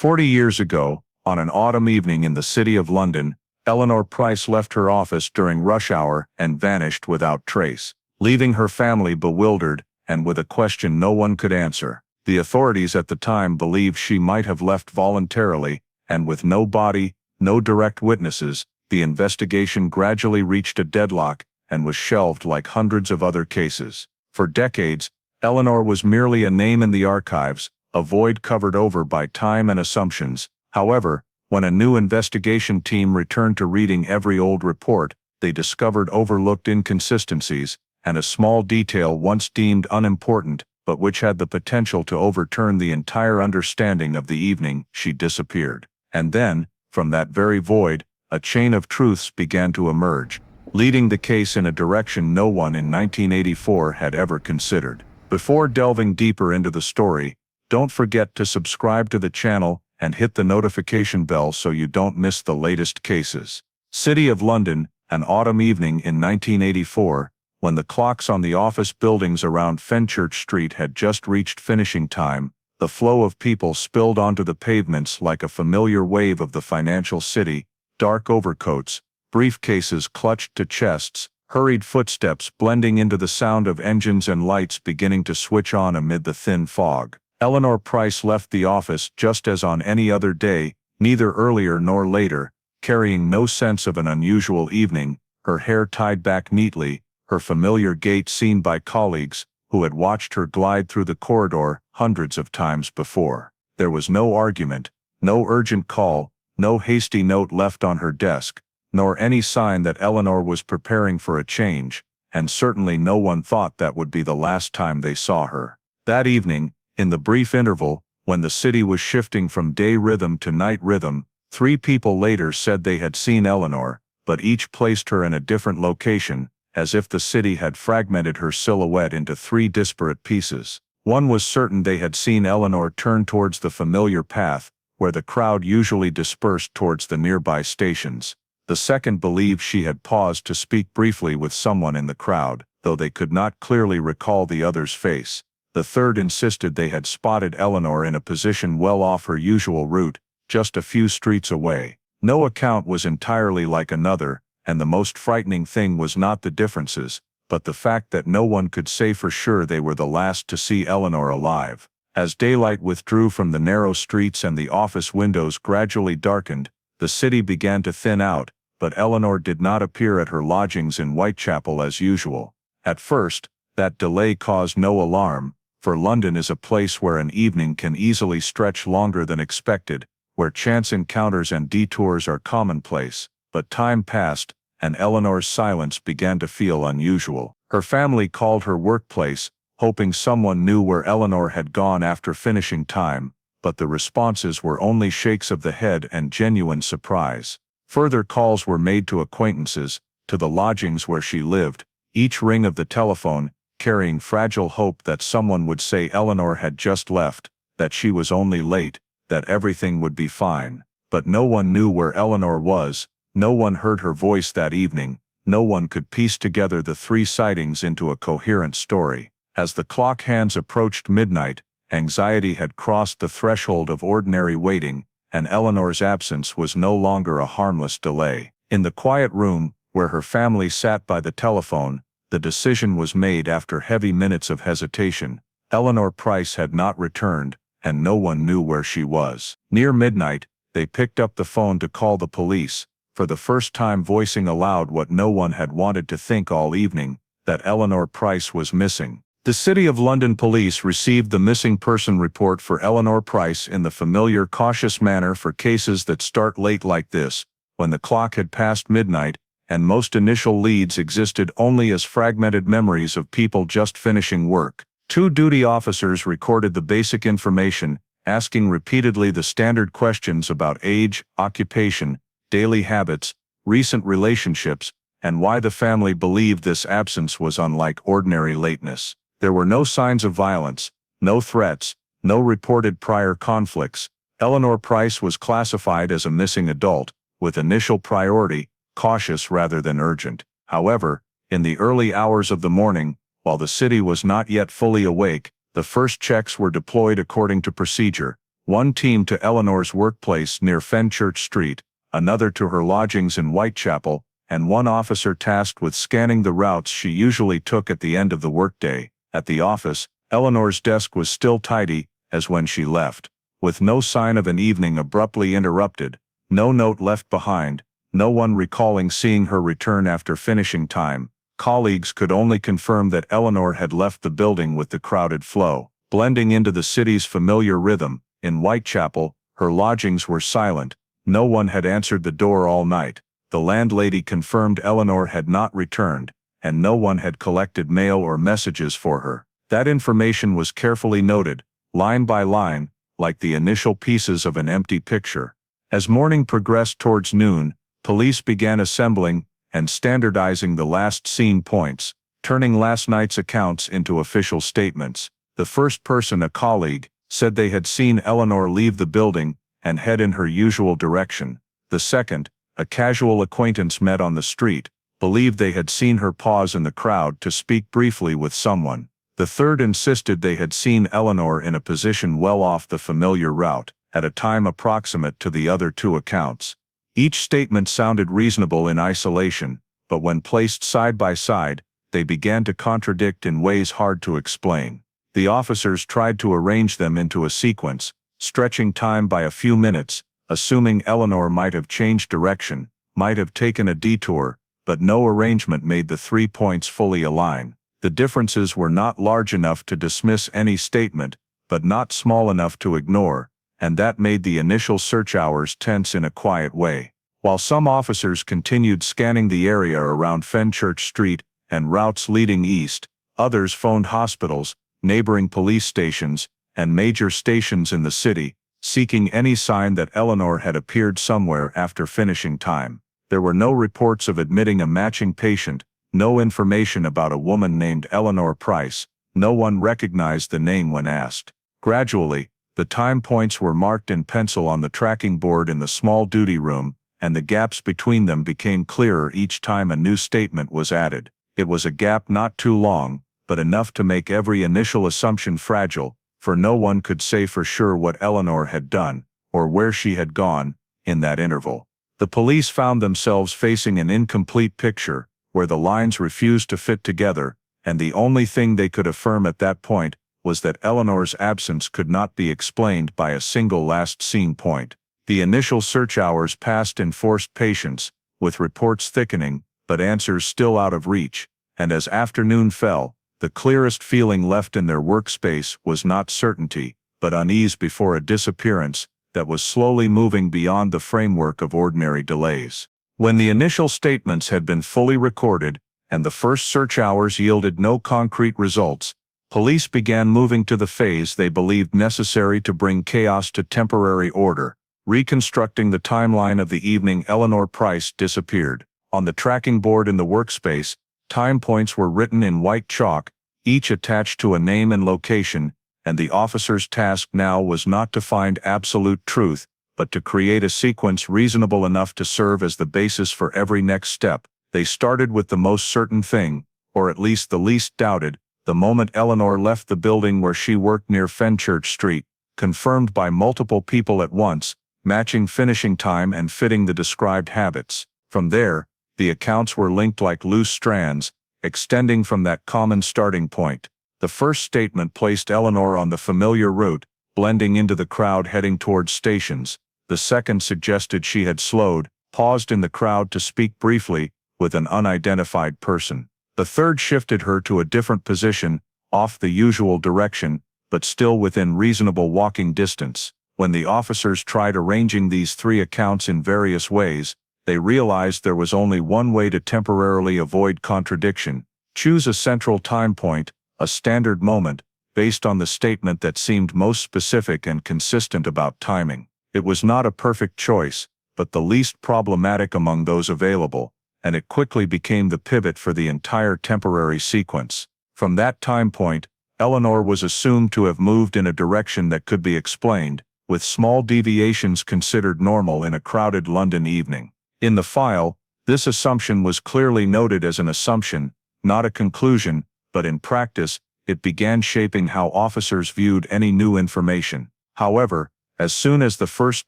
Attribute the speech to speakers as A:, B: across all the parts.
A: 40 years ago, on an autumn evening in the city of London, Eleanor Price left her office during rush hour and vanished without trace, leaving her family bewildered and with a question no one could answer. The authorities at the time believed she might have left voluntarily, and with no body, no direct witnesses, the investigation gradually reached a deadlock and was shelved like hundreds of other cases. For decades, Eleanor was merely a name in the archives, a void covered over by time and assumptions. However, when a new investigation team returned to reading every old report, they discovered overlooked inconsistencies and a small detail once deemed unimportant, but which had the potential to overturn the entire understanding of the evening she disappeared. And then, from that very void, a chain of truths began to emerge, leading the case in a direction no one in 1984 had ever considered. Before delving deeper into the story, don't forget to subscribe to the channel and hit the notification bell so you don't miss the latest cases. City of London, an autumn evening in 1984, when the clocks on the office buildings around Fenchurch Street had just reached finishing time, the flow of people spilled onto the pavements like a familiar wave of the financial city. Dark overcoats, briefcases clutched to chests, hurried footsteps blending into the sound of engines and lights beginning to switch on amid the thin fog. Eleanor Price left the office just as on any other day, neither earlier nor later, carrying no sense of an unusual evening, her hair tied back neatly, her familiar gait seen by colleagues who had watched her glide through the corridor hundreds of times before. There was no argument, no urgent call, no hasty note left on her desk, nor any sign that Eleanor was preparing for a change, and certainly no one thought that would be the last time they saw her. That evening, in the brief interval, when the city was shifting from day rhythm to night rhythm, 3 people later said they had seen Eleanor, but each placed her in a different location, as if the city had fragmented her silhouette into 3 disparate pieces. One was certain they had seen Eleanor turn towards the familiar path, where the crowd usually dispersed towards the nearby stations. The second believed she had paused to speak briefly with someone in the crowd, though they could not clearly recall the other's face. The third insisted they had spotted Eleanor in a position well off her usual route, just a few streets away. No account was entirely like another, and the most frightening thing was not the differences, but the fact that no one could say for sure they were the last to see Eleanor alive. As daylight withdrew from the narrow streets and the office windows gradually darkened, the city began to thin out, but Eleanor did not appear at her lodgings in Whitechapel as usual. At first, that delay caused no alarm, for London is a place where an evening can easily stretch longer than expected, where chance encounters and detours are commonplace. But time passed, and Eleanor's silence began to feel unusual. Her family called her workplace, hoping someone knew where Eleanor had gone after finishing time, but the responses were only shakes of the head and genuine surprise. Further calls were made to acquaintances, to the lodgings where she lived, each ring of the telephone carrying fragile hope that someone would say Eleanor had just left, that she was only late, that everything would be fine. But no one knew where Eleanor was, no one heard her voice that evening, no one could piece together the 3 sightings into a coherent story. As the clock hands approached midnight, anxiety had crossed the threshold of ordinary waiting, and Eleanor's absence was no longer a harmless delay. In the quiet room, where her family sat by the telephone, the decision was made after heavy minutes of hesitation. Eleanor Price had not returned, and no one knew where she was. Near midnight, they picked up the phone to call the police, for the first time voicing aloud what no one had wanted to think all evening, that Eleanor Price was missing. The City of London Police received the missing person report for Eleanor Price in the familiar cautious manner for cases that start late like this, when the clock had passed midnight, and most initial leads existed only as fragmented memories of people just finishing work. 2 duty officers recorded the basic information, asking repeatedly the standard questions about age, occupation, daily habits, recent relationships, and why the family believed this absence was unlike ordinary lateness. There were no signs of violence, no threats, no reported prior conflicts. Eleanor Price was classified as a missing adult, with initial priority, cautious rather than urgent. However, in the early hours of the morning, while the city was not yet fully awake, the first checks were deployed according to procedure, One team to Eleanor's workplace near Fenchurch Street, another to her lodgings in Whitechapel, and one officer tasked with scanning the routes she usually took at the end of the workday. At the office, Eleanor's desk was still tidy as when she left, with no sign of an evening abruptly interrupted, no note left behind, no one recalling seeing her return after finishing time. Colleagues could only confirm that Eleanor had left the building with the crowded flow, blending into the city's familiar rhythm. In Whitechapel, her lodgings were silent. No one had answered the door all night. The landlady confirmed Eleanor had not returned, and no one had collected mail or messages for her. That information was carefully noted, line by line, like the initial pieces of an empty picture. As morning progressed towards noon, police began assembling and standardizing the last seen points, turning last night's accounts into official statements. The first person, a colleague, said they had seen Eleanor leave the building and head in her usual direction. The second, a casual acquaintance met on the street, believed they had seen her pause in the crowd to speak briefly with someone. The third insisted they had seen Eleanor in a position well off the familiar route, at a time approximate to the other two accounts. Each statement sounded reasonable in isolation, but when placed side by side, they began to contradict in ways hard to explain. The officers tried to arrange them into a sequence, stretching time by a few minutes, assuming Eleanor might have changed direction, might have taken a detour, but no arrangement made the 3 points fully align. The differences were not large enough to dismiss any statement, but not small enough to ignore, and that made the initial search hours tense in a quiet way. While some officers continued scanning the area around Fenchurch Street and routes leading east, others phoned hospitals, neighboring police stations, and major stations in the city, seeking any sign that Eleanor had appeared somewhere after finishing time. There were no reports of admitting a matching patient, no information about a woman named Eleanor Price. No one recognized the name when asked. Gradually, the time points were marked in pencil on the tracking board in the small duty room, and the gaps between them became clearer each time a new statement was added. It was a gap not too long, but enough to make every initial assumption fragile, for no one could say for sure what Eleanor had done, or where she had gone, in that interval. The police found themselves facing an incomplete picture, where the lines refused to fit together, and the only thing they could affirm at that point was that Eleanor's absence could not be explained by a single last seen point. The initial search hours passed in forced patience, with reports thickening, but answers still out of reach, and as afternoon fell, the clearest feeling left in their workspace was not certainty, but unease before a disappearance that was slowly moving beyond the framework of ordinary delays. When the initial statements had been fully recorded, and the first search hours yielded no concrete results, police began moving to the phase they believed necessary to bring chaos to temporary order, reconstructing the timeline of the evening Eleanor Price disappeared. On the tracking board in the workspace, time points were written in white chalk, each attached to a name and location, and the officer's task now was not to find absolute truth, but to create a sequence reasonable enough to serve as the basis for every next step. They started with the most certain thing, or at least the least doubted, the moment Eleanor left the building where she worked near Fenchurch Street, confirmed by multiple people at once, matching finishing time and fitting the described habits. From there, the accounts were linked like loose strands, extending from that common starting point. The first statement placed Eleanor on the familiar route, blending into the crowd heading towards stations. The second suggested she had slowed, paused in the crowd to speak briefly with an unidentified person. The third shifted her to a different position, off the usual direction, but still within reasonable walking distance. When the officers tried arranging these three accounts in various ways, they realized there was only one way to temporarily avoid contradiction: choose a central time point, a standard moment, based on the statement that seemed most specific and consistent about timing. It was not a perfect choice, but the least problematic among those available, and it quickly became the pivot for the entire temporary sequence. From that time point, Eleanor was assumed to have moved in a direction that could be explained, with small deviations considered normal in a crowded London evening. In the file, this assumption was clearly noted as an assumption, not a conclusion, but in practice, it began shaping how officers viewed any new information. However, As soon as the first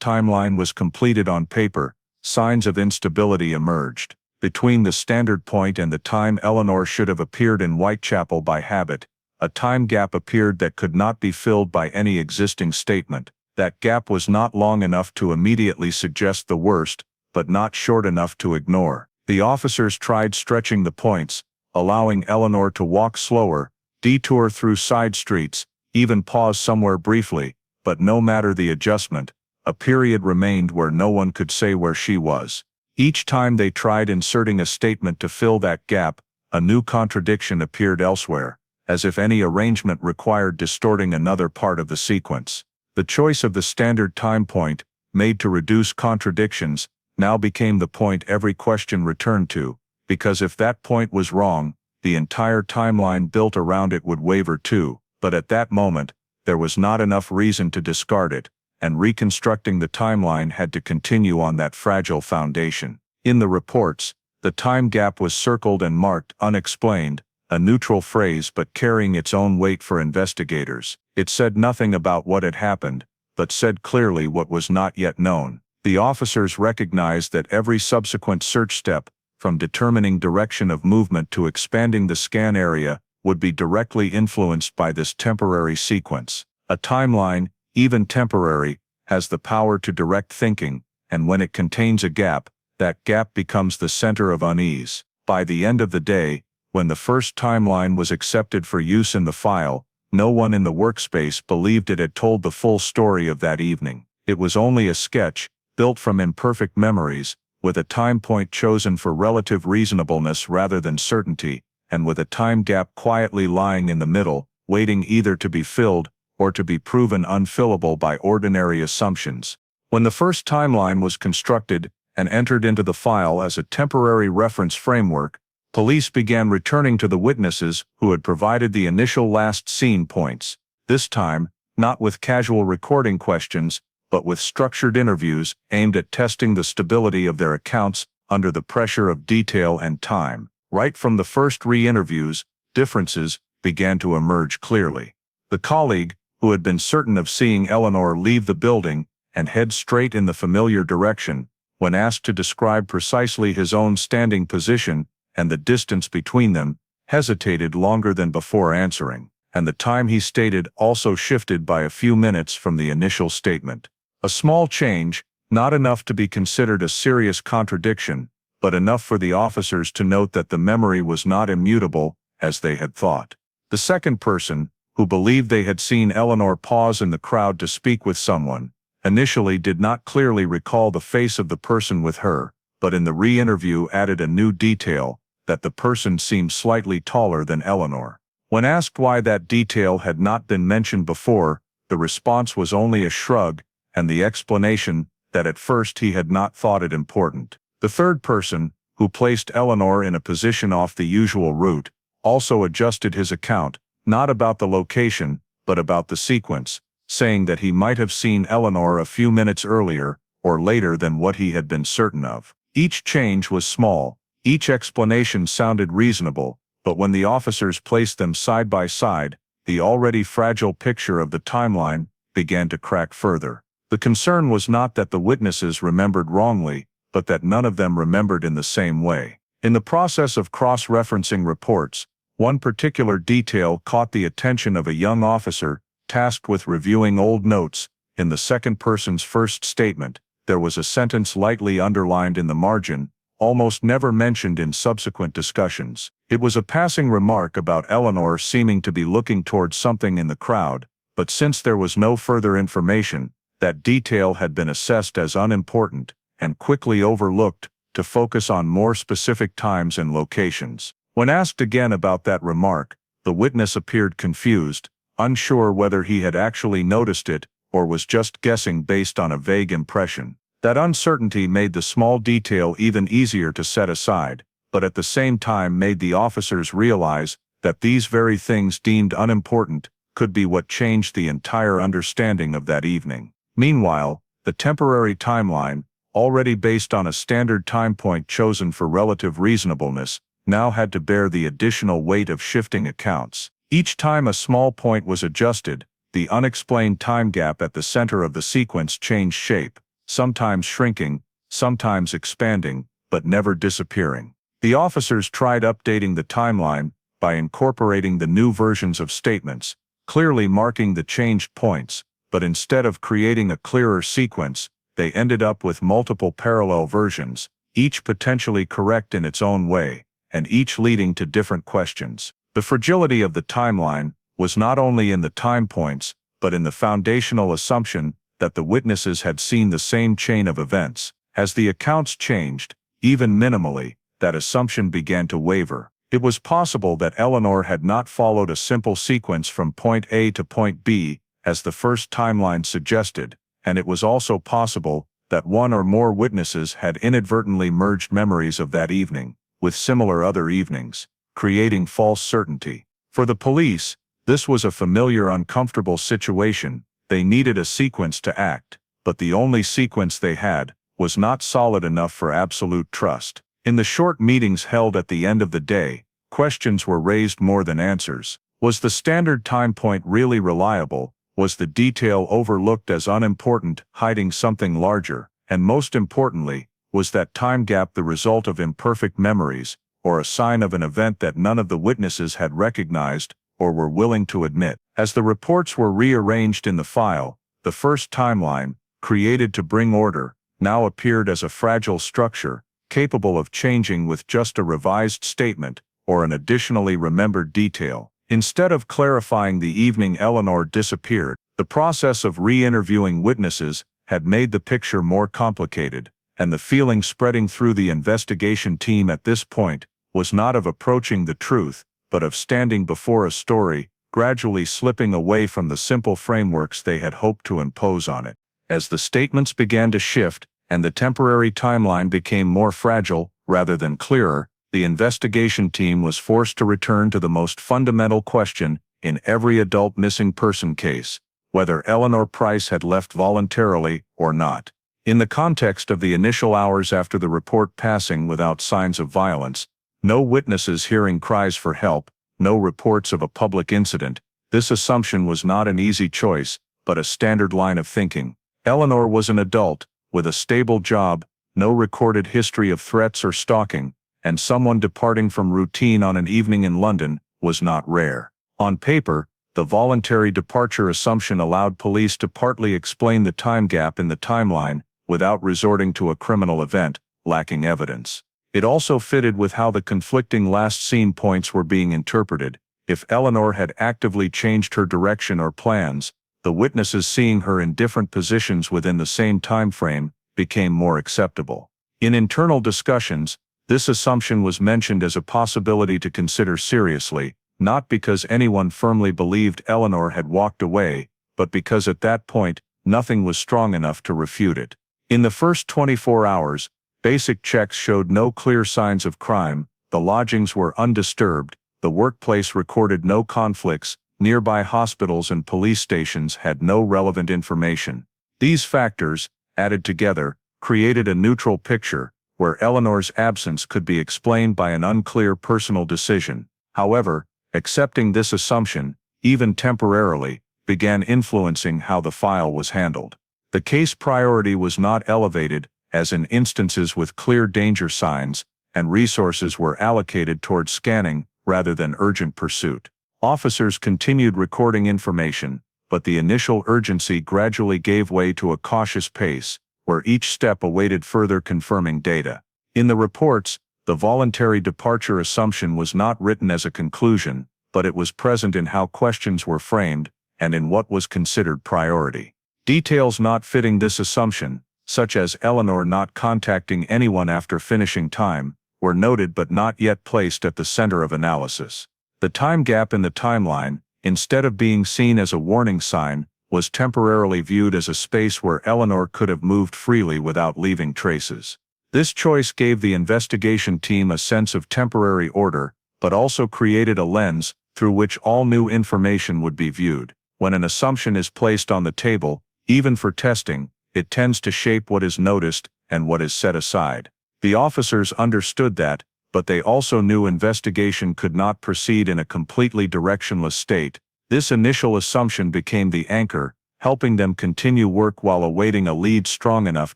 A: timeline was completed on paper, signs of instability emerged. Between the standard point and the time Eleanor should have appeared in Whitechapel by habit, a time gap appeared that could not be filled by any existing statement. That gap was not long enough to immediately suggest the worst, but not short enough to ignore. The officers tried stretching the points, allowing Eleanor to walk slower, detour through side streets, even pause somewhere briefly, but no matter the adjustment, a period remained where no one could say where she was. Each time they tried inserting a statement to fill that gap, a new contradiction appeared elsewhere, as if any arrangement required distorting another part of the sequence. The choice of the standard time point, made to reduce contradictions, now became the point every question returned to, because if that point was wrong, the entire timeline built around it would waver too. But at that moment, there was not enough reason to discard it, and reconstructing the timeline had to continue on that fragile foundation. In the reports, the time gap was circled and marked unexplained, a neutral phrase but carrying its own weight for investigators. It said nothing about what had happened, but said clearly what was not yet known. The officers recognized that every subsequent search step, from determining direction of movement to expanding the scan area, would be directly influenced by this temporary sequence. A timeline, even temporary, has the power to direct thinking, and when it contains a gap, that gap becomes the center of unease. By the end of the day, when the first timeline was accepted for use in the file, no one in the workspace believed it had told the full story of that evening. It was only a sketch, built from imperfect memories, with a time point chosen for relative reasonableness rather than certainty, and with a time gap quietly lying in the middle, waiting either to be filled or to be proven unfillable by ordinary assumptions. When the first timeline was constructed and entered into the file as a temporary reference framework, police began returning to the witnesses who had provided the initial last scene points, this time, not with casual recording questions, but with structured interviews aimed at testing the stability of their accounts under the pressure of detail and time. Right from the first re-interviews, differences began to emerge clearly. The colleague, who had been certain of seeing Eleanor leave the building and head straight in the familiar direction, when asked to describe precisely his own standing position and the distance between them, hesitated longer than before answering, and the time he stated also shifted by a few minutes from the initial statement. A small change, not enough to be considered a serious contradiction, but enough for the officers to note that the memory was not immutable, as they had thought. The second person, who believed they had seen Eleanor pause in the crowd to speak with someone, initially did not clearly recall the face of the person with her, but in the re-interview added a new detail, that the person seemed slightly taller than Eleanor. When asked why that detail had not been mentioned before, the response was only a shrug, and the explanation that at first he had not thought it important. The third person, who placed Eleanor in a position off the usual route, also adjusted his account, not about the location, but about the sequence, saying that he might have seen Eleanor a few minutes earlier or later than what he had been certain of. Each change was small, each explanation sounded reasonable, but when the officers placed them side by side, the already fragile picture of the timeline began to crack further. The concern was not that the witnesses remembered wrongly, but that none of them remembered in the same way. In the process of cross-referencing reports, one particular detail caught the attention of a young officer tasked with reviewing old notes. In the second person's first statement, there was a sentence lightly underlined in the margin, almost never mentioned in subsequent discussions. It was a passing remark about Eleanor seeming to be looking towards something in the crowd, but since there was no further information, that detail had been assessed as unimportant and quickly overlooked to focus on more specific times and locations. When asked again about that remark, the witness appeared confused, unsure whether he had actually noticed it or was just guessing based on a vague impression. That uncertainty made the small detail even easier to set aside, but at the same time made the officers realize that these very things deemed unimportant could be what changed the entire understanding of that evening. Meanwhile, the temporary timeline, already based on a standard time point chosen for relative reasonableness, now had to bear the additional weight of shifting accounts. Each time a small point was adjusted, the unexplained time gap at the center of the sequence changed shape, sometimes shrinking, sometimes expanding, but never disappearing. The officers tried updating the timeline by incorporating the new versions of statements, clearly marking the changed points, but instead of creating a clearer sequence, they ended up with multiple parallel versions, each potentially correct in its own way, and each leading to different questions. The fragility of the timeline was not only in the time points, but in the foundational assumption that the witnesses had seen the same chain of events. As the accounts changed, even minimally, that assumption began to waver. It was possible that Eleanor had not followed a simple sequence from point A to point B, as the first timeline suggested, and it was also possible that one or more witnesses had inadvertently merged memories of that evening with similar other evenings, creating false certainty. For the police, this was a familiar, uncomfortable situation. They needed a sequence to act, but the only sequence they had was not solid enough for absolute trust. In the short meetings held at the end of the day, questions were raised more than answers. Was the standard time point really reliable? Was the detail overlooked as unimportant, hiding something larger? And most importantly, was that time gap the result of imperfect memories, or a sign of an event that none of the witnesses had recognized or were willing to admit? As the reports were rearranged in the file, the first timeline, created to bring order, now appeared as a fragile structure, capable of changing with just a revised statement or an additionally remembered detail. Instead of clarifying the evening Eleanor disappeared, the process of re-interviewing witnesses had made the picture more complicated, and the feeling spreading through the investigation team at this point was not of approaching the truth, but of standing before a story, gradually slipping away from the simple frameworks they had hoped to impose on it. As the statements began to shift, and the temporary timeline became more fragile, rather than clearer, the investigation team was forced to return to the most fundamental question in every adult missing person case: whether Eleanor Price had left voluntarily or not. In the context of the initial hours after the report passing without signs of violence, no witnesses hearing cries for help, no reports of a public incident, this assumption was not an easy choice, but a standard line of thinking. Eleanor was an adult, with a stable job, no recorded history of threats or stalking, and someone departing from routine on an evening in London was not rare. On paper, the voluntary departure assumption allowed police to partly explain the time gap in the timeline without resorting to a criminal event, lacking evidence. It also fitted with how the conflicting last seen points were being interpreted. If Eleanor had actively changed her direction or plans, the witnesses seeing her in different positions within the same time frame became more acceptable. In internal discussions, this assumption was mentioned as a possibility to consider seriously, not because anyone firmly believed Eleanor had walked away, but because at that point, nothing was strong enough to refute it. In the first 24 hours, basic checks showed no clear signs of crime, the lodgings were undisturbed, the workplace recorded no conflicts, nearby hospitals and police stations had no relevant information. These factors, added together, created a neutral picture, where Eleanor's absence could be explained by an unclear personal decision. However, accepting this assumption, even temporarily, began influencing how the file was handled. The case priority was not elevated, as in instances with clear danger signs, and resources were allocated toward scanning rather than urgent pursuit. Officers continued recording information, but the initial urgency gradually gave way to a cautious pace, where each step awaited further confirming data. In the reports, the voluntary departure assumption was not written as a conclusion, but it was present in how questions were framed and in what was considered priority. Details not fitting this assumption, such as Eleanor not contacting anyone after finishing time, were noted but not yet placed at the center of analysis. The time gap in the timeline, instead of being seen as a warning sign, was temporarily viewed as a space where Eleanor could have moved freely without leaving traces. This choice gave the investigation team a sense of temporary order, but also created a lens through which all new information would be viewed. When an assumption is placed on the table, even for testing, it tends to shape what is noticed and what is set aside. The officers understood that, but they also knew investigation could not proceed in a completely directionless state. This initial assumption became the anchor, helping them continue work while awaiting a lead strong enough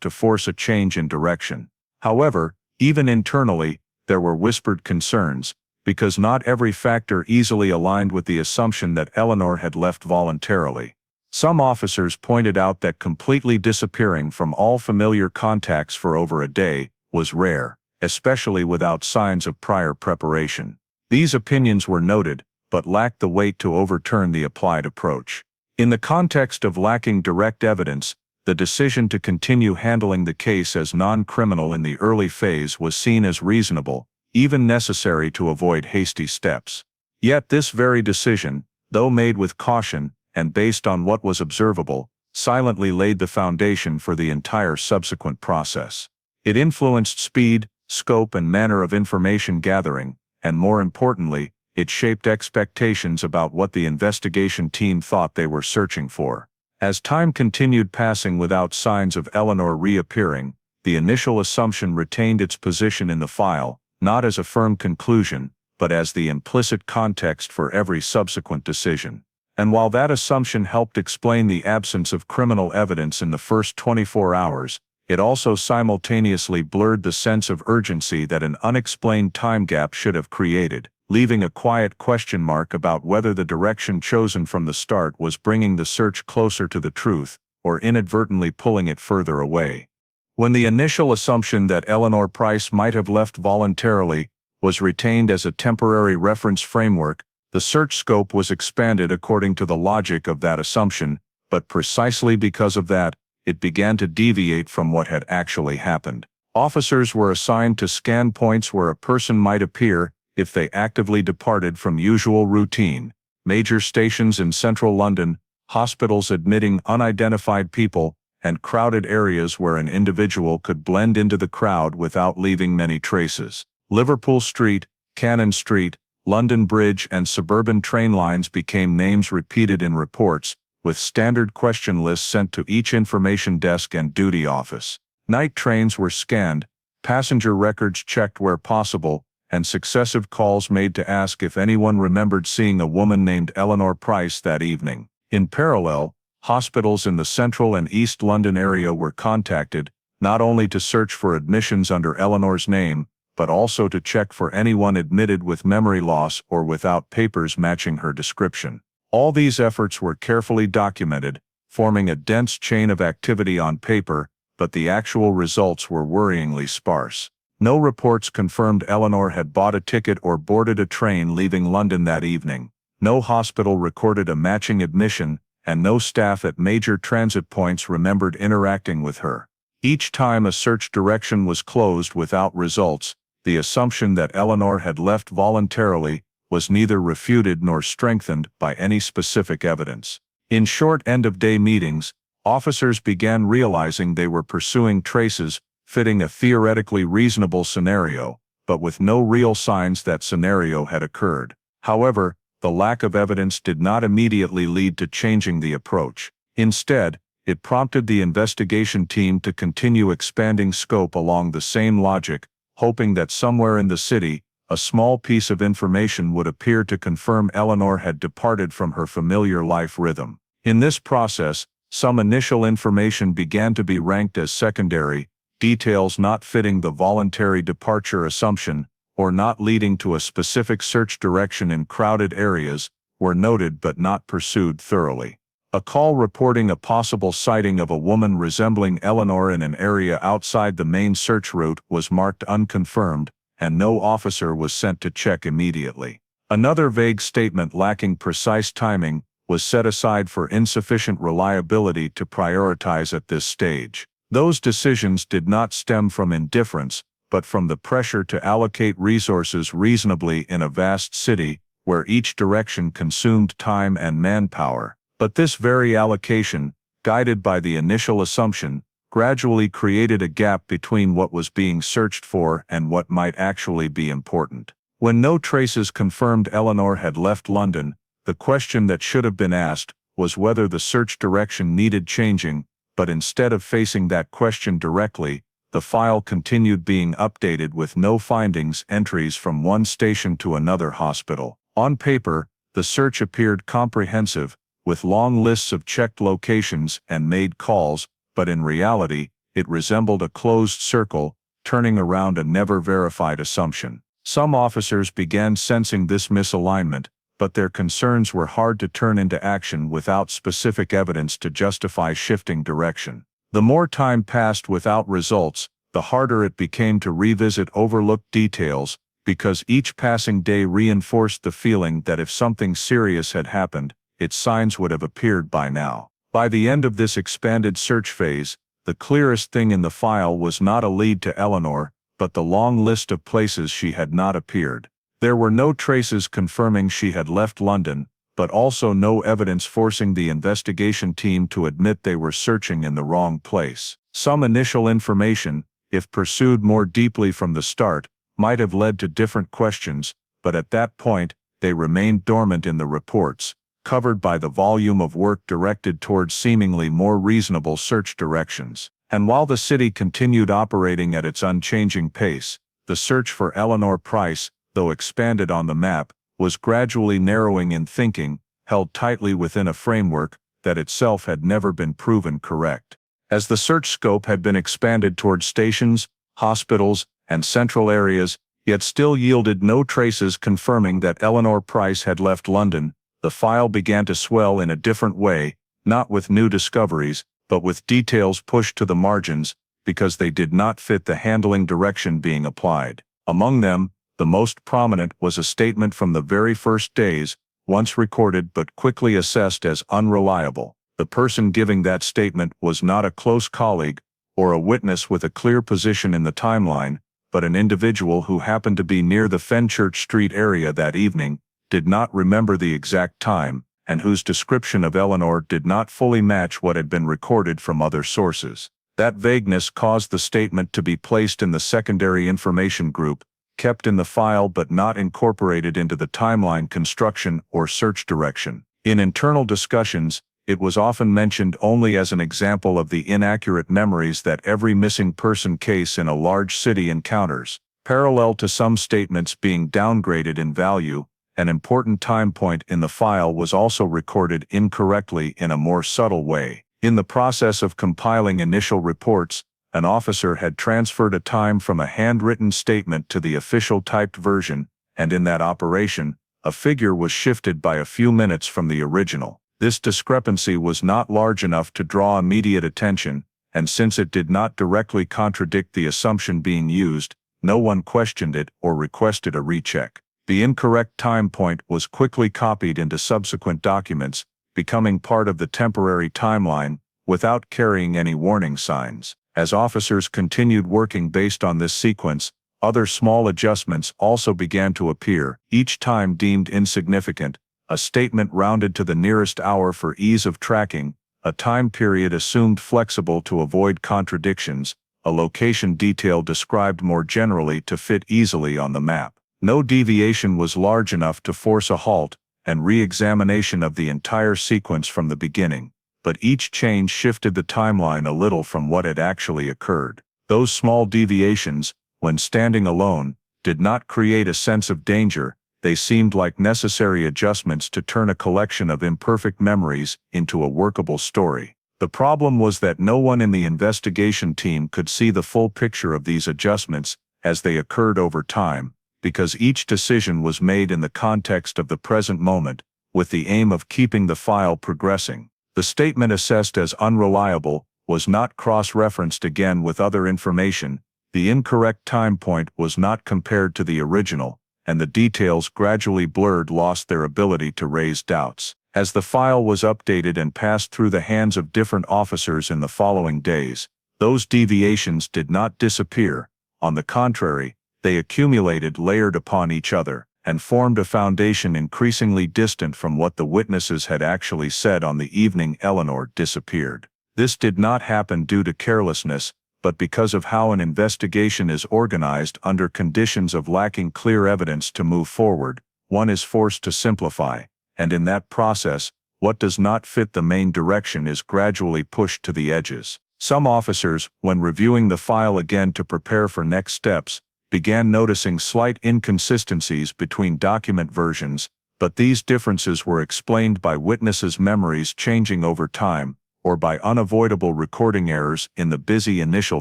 A: to force a change in direction. However, even internally, there were whispered concerns, because not every factor easily aligned with the assumption that Eleanor had left voluntarily. Some officers pointed out that completely disappearing from all familiar contacts for over a day was rare, especially without signs of prior preparation. These opinions were noted, but lacked the weight to overturn the applied approach. In the context of lacking direct evidence, the decision to continue handling the case as non-criminal in the early phase was seen as reasonable, even necessary to avoid hasty steps. Yet this very decision, though made with caution and based on what was observable, silently laid the foundation for the entire subsequent process. It influenced speed, scope, and manner of information gathering, and more importantly, it shaped expectations about what the investigation team thought they were searching for. As time continued passing without signs of Eleanor reappearing, the initial assumption retained its position in the file, not as a firm conclusion, but as the implicit context for every subsequent decision. And while that assumption helped explain the absence of criminal evidence in the first 24 hours, it also simultaneously blurred the sense of urgency that an unexplained time gap should have created, leaving a quiet question mark about whether the direction chosen from the start was bringing the search closer to the truth, or inadvertently pulling it further away. When the initial assumption that Eleanor Price might have left voluntarily was retained as a temporary reference framework, the search scope was expanded according to the logic of that assumption, but precisely because of that, it began to deviate from what had actually happened. Officers were assigned to scan points where a person might appear if they actively departed from usual routine: major stations in central London, hospitals admitting unidentified people, and crowded areas where an individual could blend into the crowd without leaving many traces. Liverpool Street, Cannon Street, London Bridge, and suburban train lines became names repeated in reports, with standard question lists sent to each information desk and duty office. Night trains were scanned, passenger records checked where possible, and successive calls made to ask if anyone remembered seeing a woman named Eleanor Price that evening. In parallel, hospitals in the central and east London area were contacted, not only to search for admissions under Eleanor's name, but also to check for anyone admitted with memory loss or without papers matching her description. All these efforts were carefully documented, forming a dense chain of activity on paper, but the actual results were worryingly sparse. No reports confirmed Eleanor had bought a ticket or boarded a train leaving London that evening. No hospital recorded a matching admission, and no staff at major transit points remembered interacting with her. Each time a search direction was closed without results, the assumption that Eleanor had left voluntarily was neither refuted nor strengthened by any specific evidence. In short end-of-day meetings, officers began realizing they were pursuing traces fitting a theoretically reasonable scenario, but with no real signs that scenario had occurred. However, the lack of evidence did not immediately lead to changing the approach. Instead, it prompted the investigation team to continue expanding scope along the same logic, hoping that somewhere in the city, a small piece of information would appear to confirm Eleanor had departed from her familiar life rhythm. In this process, some initial information began to be ranked as secondary, details not fitting the voluntary departure assumption, or not leading to a specific search direction in crowded areas, were noted but not pursued thoroughly. A call reporting a possible sighting of a woman resembling Eleanor in an area outside the main search route was marked unconfirmed, and no officer was sent to check immediately. Another vague statement lacking precise timing was set aside for insufficient reliability to prioritize at this stage. Those decisions did not stem from indifference, but from the pressure to allocate resources reasonably in a vast city, where each direction consumed time and manpower. But this very allocation, guided by the initial assumption, gradually created a gap between what was being searched for and what might actually be important. When no traces confirmed Eleanor had left London, the question that should have been asked was whether the search direction needed changing, but instead of facing that question directly, the file continued being updated with no findings entries from one station to another hospital. On paper, The search appeared comprehensive, with long lists of checked locations and made calls, but in reality, it resembled a closed circle, turning around a never-verified assumption. Some officers began sensing this misalignment, but their concerns were hard to turn into action without specific evidence to justify shifting direction. The more time passed without results, the harder it became to revisit overlooked details, because each passing day reinforced the feeling that if something serious had happened, its signs would have appeared by now. By the end of this expanded search phase, the clearest thing in the file was not a lead to Eleanor, but the long list of places she had not appeared. There were no traces confirming she had left London, but also no evidence forcing the investigation team to admit they were searching in the wrong place. Some initial information, if pursued more deeply from the start, might have led to different questions, but at that point, they remained dormant in the reports, covered by the volume of work directed towards seemingly more reasonable search directions. And while the city continued operating at its unchanging pace, the search for Eleanor Price, though expanded on the map, was gradually narrowing in thinking, held tightly within a framework that itself had never been proven correct. As the search scope had been expanded towards stations, hospitals, and central areas, yet still yielded no traces confirming that Eleanor Price had left London, the file began to swell in a different way, not with new discoveries, but with details pushed to the margins, because they did not fit the handling direction being applied. Among them, the most prominent was a statement from the very first days, once recorded but quickly assessed as unreliable. The person giving that statement was not a close colleague, or a witness with a clear position in the timeline, but an individual who happened to be near the Fenchurch Street area that evening, did not remember the exact time, and whose description of Eleanor did not fully match what had been recorded from other sources. That vagueness caused the statement to be placed in the secondary information group, kept in the file but not incorporated into the timeline construction or search direction. In internal discussions, it was often mentioned only as an example of the inaccurate memories that every missing person case in a large city encounters. Parallel to some statements being downgraded in value, an important time point in the file was also recorded incorrectly in a more subtle way. In the process of compiling initial reports, an officer had transferred a time from a handwritten statement to the official typed version, and in that operation, a figure was shifted by a few minutes from the original. This discrepancy was not large enough to draw immediate attention, and since it did not directly contradict the assumption being used, no one questioned it or requested a recheck. The incorrect time point was quickly copied into subsequent documents, becoming part of the temporary timeline, without carrying any warning signs. As officers continued working based on this sequence, other small adjustments also began to appear, each time deemed insignificant: a statement rounded to the nearest hour for ease of tracking, a time period assumed flexible to avoid contradictions, a location detail described more generally to fit easily on the map. No deviation was large enough to force a halt and re-examination of the entire sequence from the beginning, but each change shifted the timeline a little from what had actually occurred. Those small deviations, when standing alone, did not create a sense of danger. They seemed like necessary adjustments to turn a collection of imperfect memories into a workable story. The problem was that no one in the investigation team could see the full picture of these adjustments as they occurred over time, because each decision was made in the context of the present moment, with the aim of keeping the file progressing. The statement assessed as unreliable was not cross-referenced again with other information, the incorrect time point was not compared to the original, and the details gradually blurred lost their ability to raise doubts. As the file was updated and passed through the hands of different officers in the following days, those deviations did not disappear. On the contrary, they accumulated layered upon each other, and formed a foundation increasingly distant from what the witnesses had actually said on the evening Eleanor disappeared. This did not happen due to carelessness, but because of how an investigation is organized under conditions of lacking clear evidence to move forward. One is forced to simplify, and in that process, what does not fit the main direction is gradually pushed to the edges. Some officers, when reviewing the file again to prepare for next steps, began noticing slight inconsistencies between document versions, but these differences were explained by witnesses' memories changing over time, or by unavoidable recording errors in the busy initial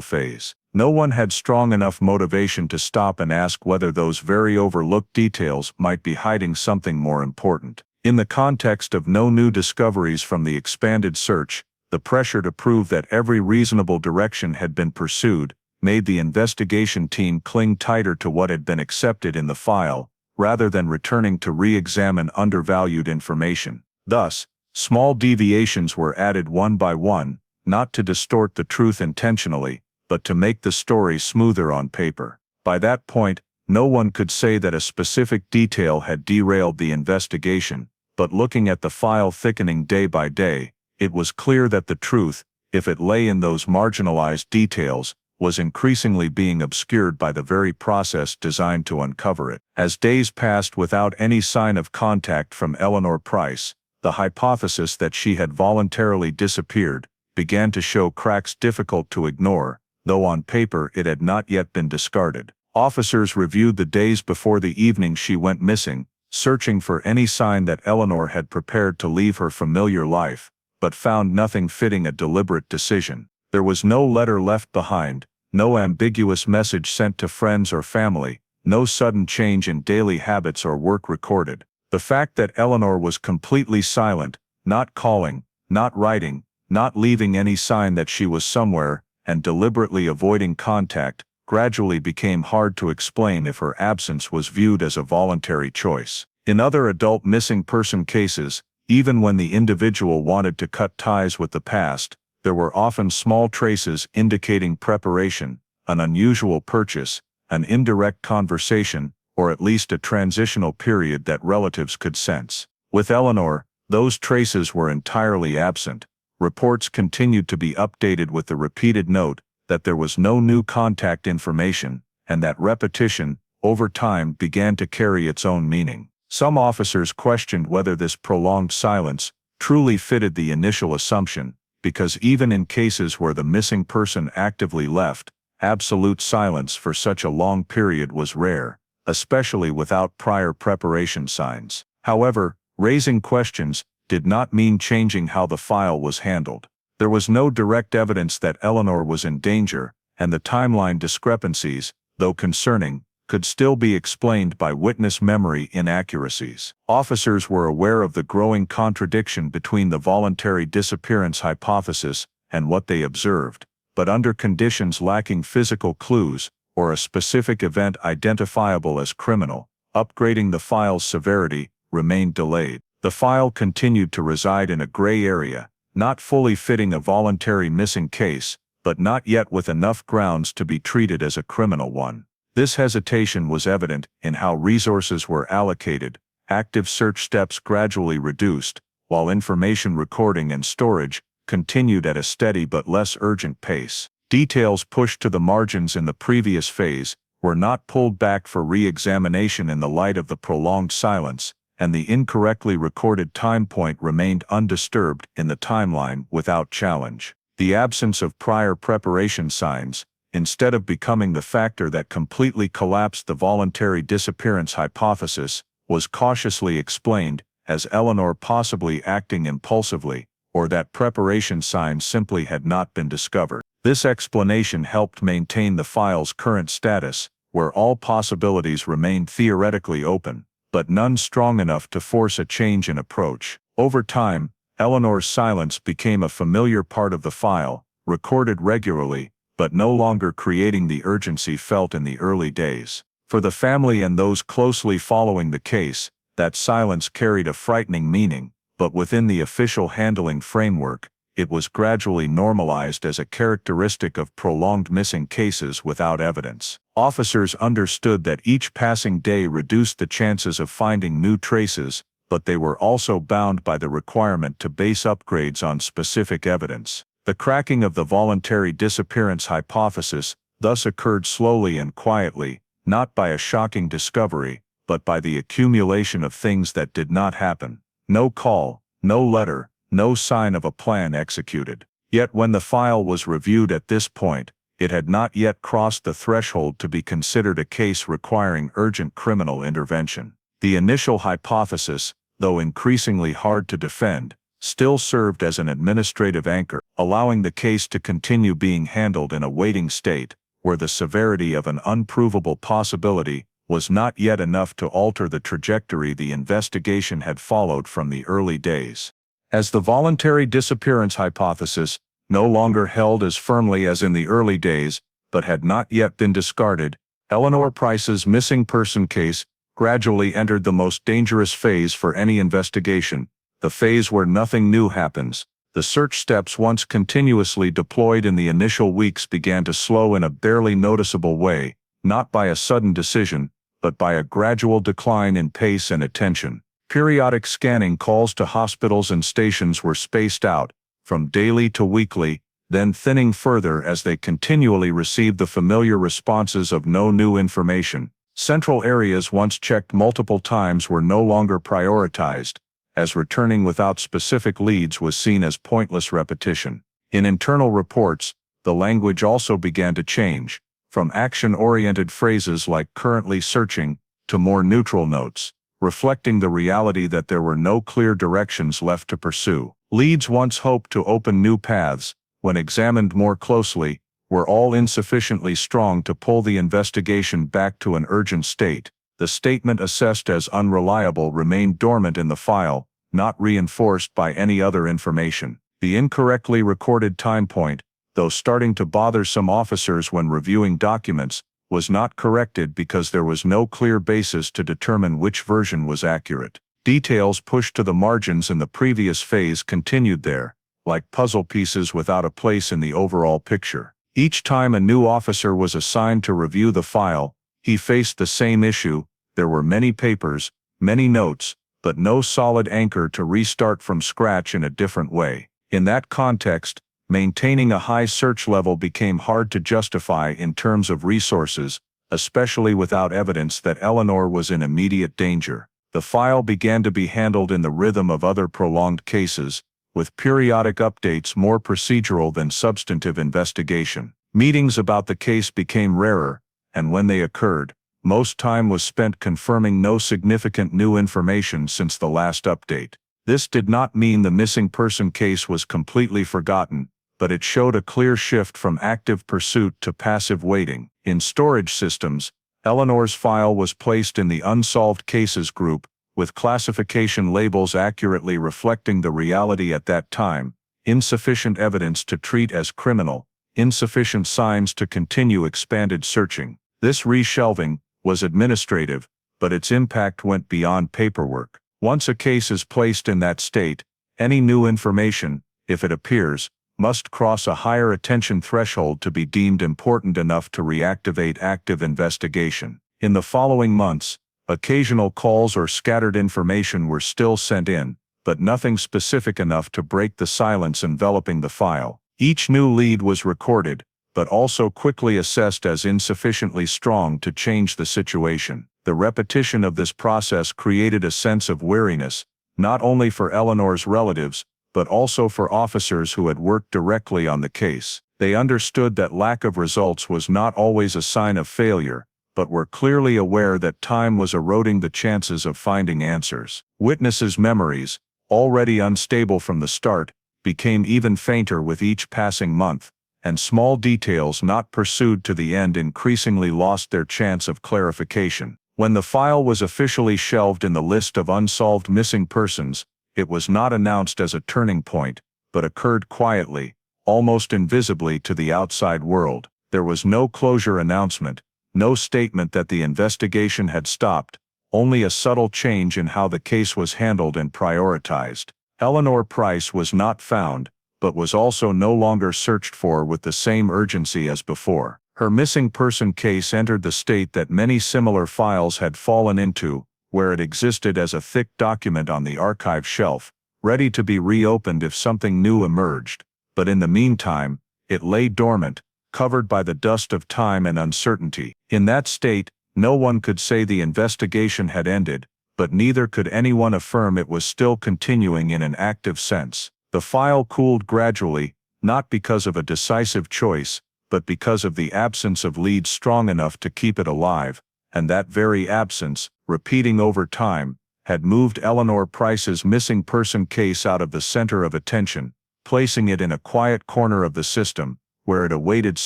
A: phase. No one had strong enough motivation to stop and ask whether those very overlooked details might be hiding something more important. In the context of no new discoveries from the expanded search, the pressure to prove that every reasonable direction had been pursued made the investigation team cling tighter to what had been accepted in the file, rather than returning to re-examine undervalued information. Thus, small deviations were added one by one, not to distort the truth intentionally, but to make the story smoother on paper. By that point, no one could say that a specific detail had derailed the investigation, but looking at the file thickening day by day, it was clear that the truth, if it lay in those marginalized details, was increasingly being obscured by the very process designed to uncover it. As days passed without any sign of contact from Eleanor Price, the hypothesis that she had voluntarily disappeared began to show cracks difficult to ignore, though on paper it had not yet been discarded. Officers reviewed the days before the evening she went missing, searching for any sign that Eleanor had prepared to leave her familiar life, but found nothing fitting a deliberate decision. There was no letter left behind, no ambiguous message sent to friends or family, no sudden change in daily habits or work recorded. The fact that Eleanor was completely silent, not calling, not writing, not leaving any sign that she was somewhere, and deliberately avoiding contact, gradually became hard to explain if her absence was viewed as a voluntary choice. In other adult missing person cases, even when the individual wanted to cut ties with the past, there were often small traces indicating preparation, an unusual purchase, an indirect conversation, or at least a transitional period that relatives could sense. With Eleanor, those traces were entirely absent. Reports continued to be updated with the repeated note that there was no new contact information, and that repetition, over time, began to carry its own meaning. Some officers questioned whether this prolonged silence truly fitted the initial assumption, because even in cases where the missing person actively left, absolute silence for such a long period was rare, especially without prior preparation signs. However, raising questions did not mean changing how the file was handled. There was no direct evidence that Eleanor was in danger, and the timeline discrepancies, though concerning, could still be explained by witness memory inaccuracies. Officers were aware of the growing contradiction between the voluntary disappearance hypothesis and what they observed, but under conditions lacking physical clues, or a specific event identifiable as criminal, upgrading the file's severity remained delayed. The file continued to reside in a gray area, not fully fitting a voluntary missing case, but not yet with enough grounds to be treated as a criminal one. This hesitation was evident in how resources were allocated, active search steps gradually reduced, while information recording and storage continued at a steady but less urgent pace. Details pushed to the margins in the previous phase were not pulled back for re-examination in the light of the prolonged silence, and the incorrectly recorded time point remained undisturbed in the timeline without challenge. The absence of prior preparation signs, instead of becoming the factor that completely collapsed the voluntary disappearance hypothesis, was cautiously explained as Eleanor possibly acting impulsively, or that preparation signs simply had not been discovered. This explanation helped maintain the file's current status, where all possibilities remained theoretically open, but none strong enough to force a change in approach. Over time, Eleanor's silence became a familiar part of the file, recorded regularly, but no longer creating the urgency felt in the early days. For the family and those closely following the case, that silence carried a frightening meaning, but within the official handling framework, it was gradually normalized as a characteristic of prolonged missing cases without evidence. Officers understood that each passing day reduced the chances of finding new traces, but they were also bound by the requirement to base upgrades on specific evidence. The cracking of the voluntary disappearance hypothesis thus occurred slowly and quietly, not by a shocking discovery, but by the accumulation of things that did not happen. No call, no letter, no sign of a plan executed. Yet when the file was reviewed at this point, it had not yet crossed the threshold to be considered a case requiring urgent criminal intervention. The initial hypothesis, though increasingly hard to defend, still served as an administrative anchor, allowing the case to continue being handled in a waiting state, where the severity of an unprovable possibility was not yet enough to alter the trajectory the investigation had followed from the early days. As the voluntary disappearance hypothesis, no longer held as firmly as in the early days, but had not yet been discarded, Eleanor Price's missing person case gradually entered the most dangerous phase for any investigation, the phase where nothing new happens. The search steps once continuously deployed in the initial weeks began to slow in a barely noticeable way, not by a sudden decision, but by a gradual decline in pace and attention. Periodic scanning calls to hospitals and stations were spaced out, from daily to weekly, then thinning further as they continually received the familiar responses of no new information. Central areas once checked multiple times were no longer prioritized, as returning without specific leads was seen as pointless repetition. In internal reports, the language also began to change, from action-oriented phrases like "currently searching" to more neutral notes, reflecting the reality that there were no clear directions left to pursue. Leads once hoped to open new paths, when examined more closely, were all insufficiently strong to pull the investigation back to an urgent state. The statement assessed as unreliable remained dormant in the file, not reinforced by any other information. The incorrectly recorded time point, though starting to bother some officers when reviewing documents, was not corrected because there was no clear basis to determine which version was accurate. Details pushed to the margins in the previous phase continued there, like puzzle pieces without a place in the overall picture. Each time a new officer was assigned to review the file, he faced the same issue. There were many papers, many notes, but no solid anchor to restart from scratch in a different way. In that context, maintaining a high search level became hard to justify in terms of resources, especially without evidence that Eleanor was in immediate danger. The file began to be handled in the rhythm of other prolonged cases, with periodic updates more procedural than substantive investigation. Meetings about the case became rarer, and when they occurred, most time was spent confirming no significant new information since the last update. This did not mean the missing person case was completely forgotten, but it showed a clear shift from active pursuit to passive waiting. In storage systems, Eleanor's file was placed in the Unsolved Cases group, with classification labels accurately reflecting the reality at that time: insufficient evidence to treat as criminal, insufficient signs to continue expanded searching. This reshelving was administrative, but its impact went beyond paperwork. Once a case is placed in that state, any new information, if it appears, must cross a higher attention threshold to be deemed important enough to reactivate active investigation. In the following months, occasional calls or scattered information were still sent in, but nothing specific enough to break the silence enveloping the file. Each new lead was recorded, but also quickly assessed as insufficiently strong to change the situation. The repetition of this process created a sense of weariness, not only for Eleanor's relatives, but also for officers who had worked directly on the case. They understood that lack of results was not always a sign of failure, but were clearly aware that time was eroding the chances of finding answers. Witnesses' memories, already unstable from the start, became even fainter with each passing month, and small details not pursued to the end increasingly lost their chance of clarification. When the file was officially shelved in the list of unsolved missing persons, it was not announced as a turning point, but occurred quietly, almost invisibly to the outside world. There was no closure announcement, no statement that the investigation had stopped, only a subtle change in how the case was handled and prioritized. Eleanor Price was not found, but was also no longer searched for with the same urgency as before. Her missing person case entered the state that many similar files had fallen into, where it existed as a thick document on the archive shelf, ready to be reopened if something new emerged. But in the meantime, it lay dormant, covered by the dust of time and uncertainty. In that state, no one could say the investigation had ended, but neither could anyone affirm it was still continuing in an active sense. The file cooled gradually, not because of a decisive choice, but because of the absence of leads strong enough to keep it alive, and that very absence repeating over time, had moved Eleanor Price's missing person case out of the center of attention, placing it in a quiet corner of the system, where it awaited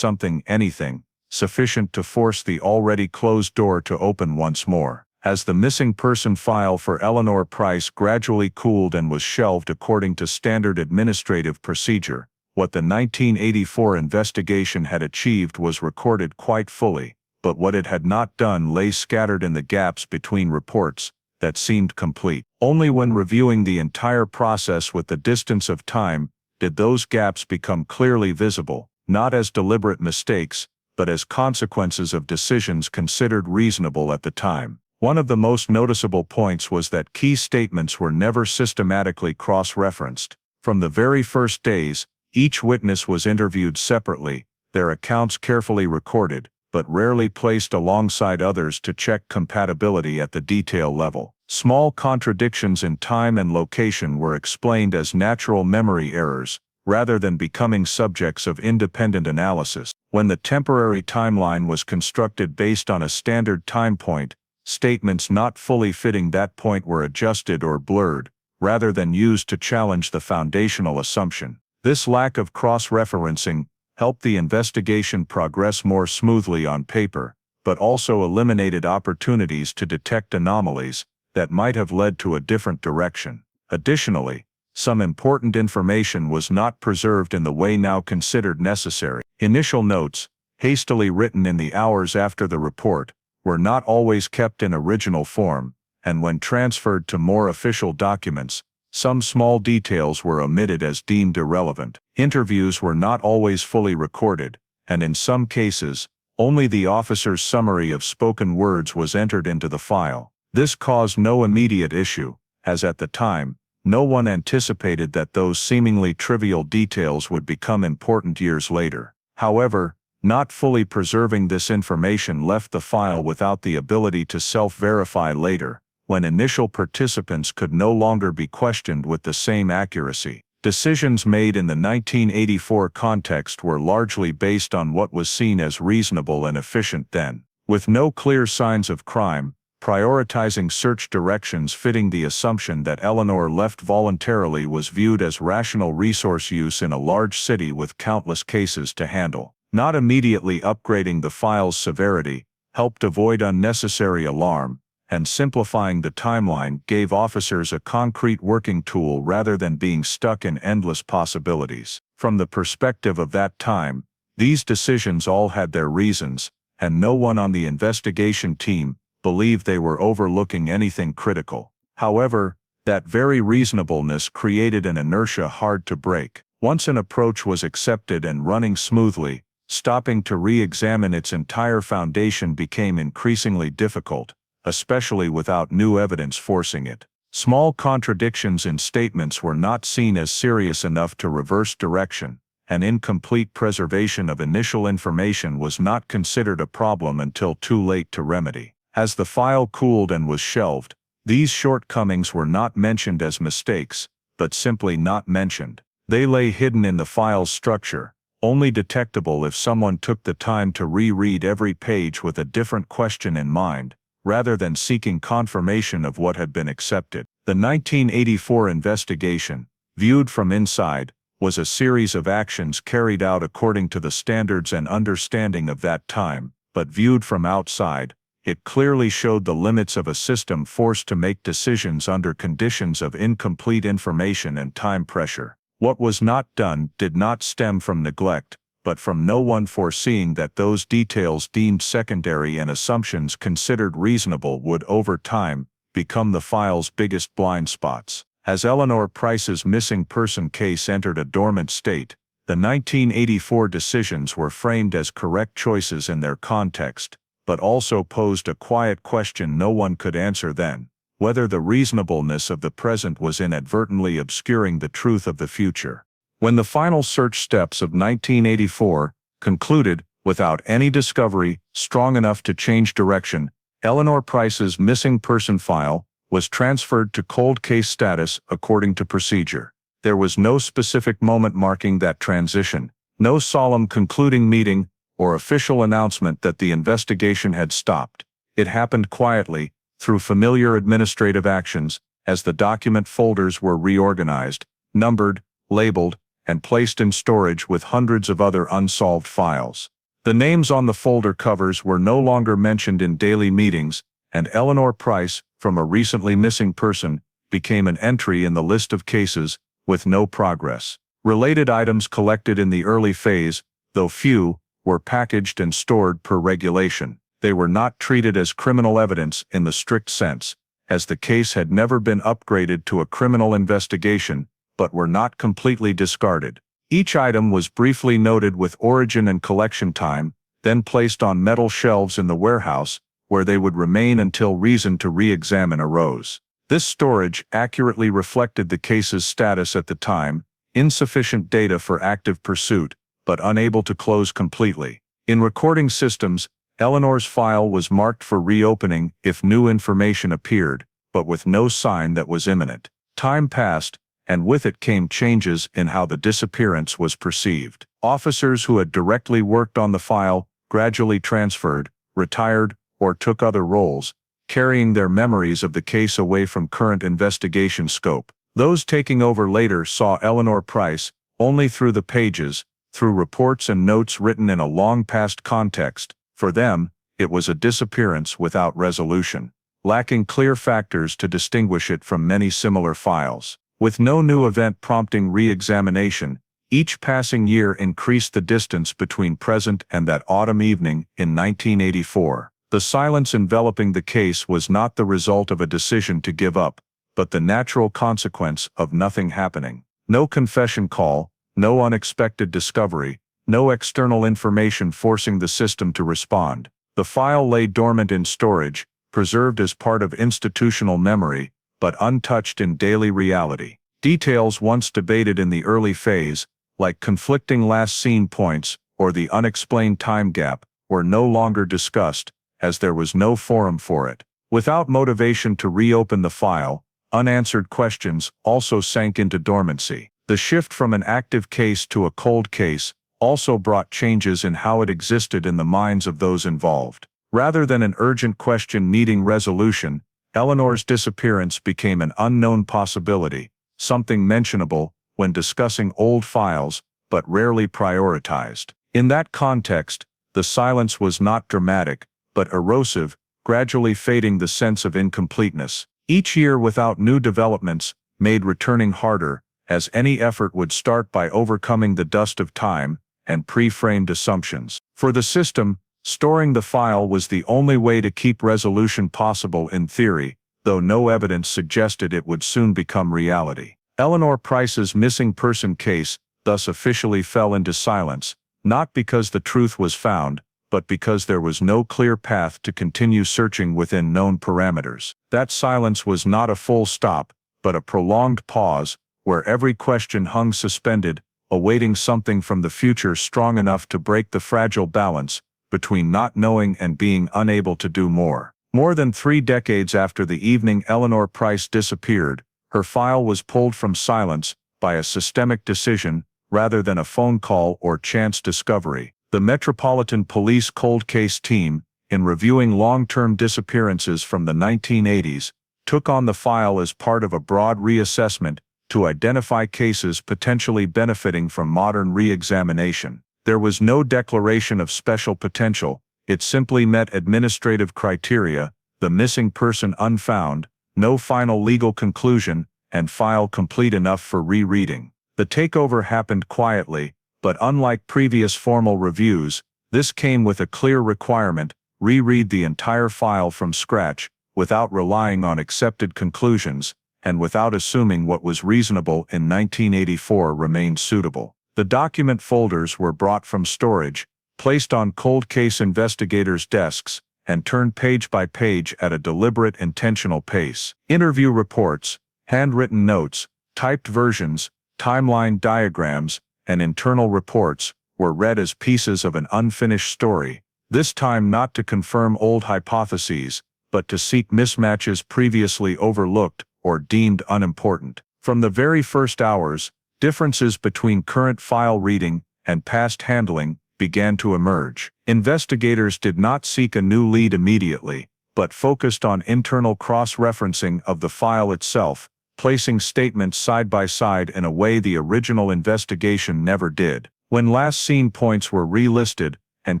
A: anything, sufficient to force the already closed door to open once more. As the missing person file for Eleanor Price gradually cooled and was shelved according to standard administrative procedure, what the 1984 investigation had achieved was recorded quite fully, but what it had not done lay scattered in the gaps between reports that seemed complete. Only when reviewing the entire process with the distance of time did those gaps become clearly visible, not as deliberate mistakes, but as consequences of decisions considered reasonable at the time. One of the most noticeable points was that key statements were never systematically cross-referenced. From the very first days, each witness was interviewed separately, their accounts carefully recorded, but rarely placed alongside others to check compatibility at the detail level. Small contradictions in time and location were explained as natural memory errors, rather than becoming subjects of independent analysis. When the temporary timeline was constructed based on a standard time point, statements not fully fitting that point were adjusted or blurred, rather than used to challenge the foundational assumption. This lack of cross-referencing helped the investigation progress more smoothly on paper, but also eliminated opportunities to detect anomalies that might have led to a different direction. Additionally, some important information was not preserved in the way now considered necessary. Initial notes, hastily written in the hours after the report, were not always kept in original form, and when transferred to more official documents, some small details were omitted as deemed irrelevant. Interviews were not always fully recorded, and in some cases, only the officer's summary of spoken words was entered into the file. This caused no immediate issue, as at the time, no one anticipated that those seemingly trivial details would become important years later. However, not fully preserving this information left the file without the ability to self-verify later, when initial participants could no longer be questioned with the same accuracy. Decisions made in the 1984 context were largely based on what was seen as reasonable and efficient then. With no clear signs of crime, prioritizing search directions fitting the assumption that Eleanor left voluntarily was viewed as rational resource use in a large city with countless cases to handle. Not immediately upgrading the file's severity helped avoid unnecessary alarm, and simplifying the timeline gave officers a concrete working tool rather than being stuck in endless possibilities. From the perspective of that time, these decisions all had their reasons, and no one on the investigation team believed they were overlooking anything critical. However, that very reasonableness created an inertia hard to break. Once an approach was accepted and running smoothly, stopping to re-examine its entire foundation became increasingly difficult, especially without new evidence forcing it. Small contradictions in statements were not seen as serious enough to reverse direction, and incomplete preservation of initial information was not considered a problem until too late to remedy. As the file cooled and was shelved, these shortcomings were not mentioned as mistakes, but simply not mentioned. They lay hidden in the file's structure, only detectable if someone took the time to reread every page with a different question in mind, rather than seeking confirmation of what had been accepted. The 1984 investigation, viewed from inside, was a series of actions carried out according to the standards and understanding of that time, but viewed from outside, it clearly showed the limits of a system forced to make decisions under conditions of incomplete information and time pressure. What was not done did not stem from neglect, but from no one foreseeing that those details deemed secondary and assumptions considered reasonable would over time become the file's biggest blind spots. As Eleanor Price's missing person case entered a dormant state, the 1984 decisions were framed as correct choices in their context, but also posed a quiet question no one could answer then: whether the reasonableness of the present was inadvertently obscuring the truth of the future. When the final search steps of 1984 concluded, without any discovery strong enough to change direction, Eleanor Price's missing person file was transferred to cold case status according to procedure. There was no specific moment marking that transition, no solemn concluding meeting, or official announcement that the investigation had stopped. It happened quietly, through familiar administrative actions, as the document folders were reorganized, numbered, labeled, and placed in storage with hundreds of other unsolved files. The names on the folder covers were no longer mentioned in daily meetings, and Eleanor Price, from a recently missing person, became an entry in the list of cases, with no progress. Related items collected in the early phase, though few, were packaged and stored per regulation. They were not treated as criminal evidence in the strict sense, as the case had never been upgraded to a criminal investigation, but were not completely discarded. Each item was briefly noted with origin and collection time, then placed on metal shelves in the warehouse, where they would remain until reason to re-examine arose. This storage accurately reflected the case's status at the time, insufficient data for active pursuit, but unable to close completely. In recording systems, Eleanor's file was marked for reopening if new information appeared, but with no sign that was imminent. Time passed, and with it came changes in how the disappearance was perceived. Officers who had directly worked on the file gradually transferred, retired, or took other roles, carrying their memories of the case away from current investigation scope. Those taking over later saw Eleanor Price only through the pages, through reports and notes written in a long-past context. For them, it was a disappearance without resolution, lacking clear factors to distinguish it from many similar files. With no new event prompting re-examination, each passing year increased the distance between present and that autumn evening in 1984. The silence enveloping the case was not the result of a decision to give up, but the natural consequence of nothing happening. No confession call, no unexpected discovery, no external information forcing the system to respond. The file lay dormant in storage, preserved as part of institutional memory, but untouched in daily reality. Details once debated in the early phase, like conflicting last seen points or the unexplained time gap, were no longer discussed, as there was no forum for it. Without motivation to reopen the file, unanswered questions also sank into dormancy. The shift from an active case to a cold case also brought changes in how it existed in the minds of those involved. Rather than an urgent question needing resolution, Eleanor's disappearance became an unknown possibility, something mentionable when discussing old files, but rarely prioritized. In that context, the silence was not dramatic, but erosive, gradually fading the sense of incompleteness. Each year without new developments made returning harder, as any effort would start by overcoming the dust of time and pre-framed assumptions. For the system, storing the file was the only way to keep resolution possible in theory, though no evidence suggested it would soon become reality. Eleanor Price's missing person case thus officially fell into silence, not because the truth was found, but because there was no clear path to continue searching within known parameters. That silence was not a full stop, but a prolonged pause, where every question hung suspended, awaiting something from the future strong enough to break the fragile balance between not knowing and being unable to do more. More than 3 decades after the evening Eleanor Price disappeared, her file was pulled from silence by a systemic decision rather than a phone call or chance discovery. The Metropolitan Police Cold Case Team, in reviewing long-term disappearances from the 1980s, took on the file as part of a broad reassessment to identify cases potentially benefiting from modern re-examination. There was no declaration of special potential, it simply met administrative criteria: the missing person unfound, no final legal conclusion, and file complete enough for re-reading. The takeover happened quietly, but unlike previous formal reviews, this came with a clear requirement: reread the entire file from scratch, without relying on accepted conclusions, and without assuming what was reasonable in 1984 remained suitable. The document folders were brought from storage, placed on cold case investigators' desks, and turned page by page at a deliberate, intentional pace. Interview reports, handwritten notes, typed versions, timeline diagrams, and internal reports were read as pieces of an unfinished story, this time not to confirm old hypotheses, but to seek mismatches previously overlooked or deemed unimportant. From the very first hours, differences between current file reading and past handling began to emerge. Investigators did not seek a new lead immediately, but focused on internal cross-referencing of the file itself, placing statements side by side in a way the original investigation never did. When last seen points were relisted and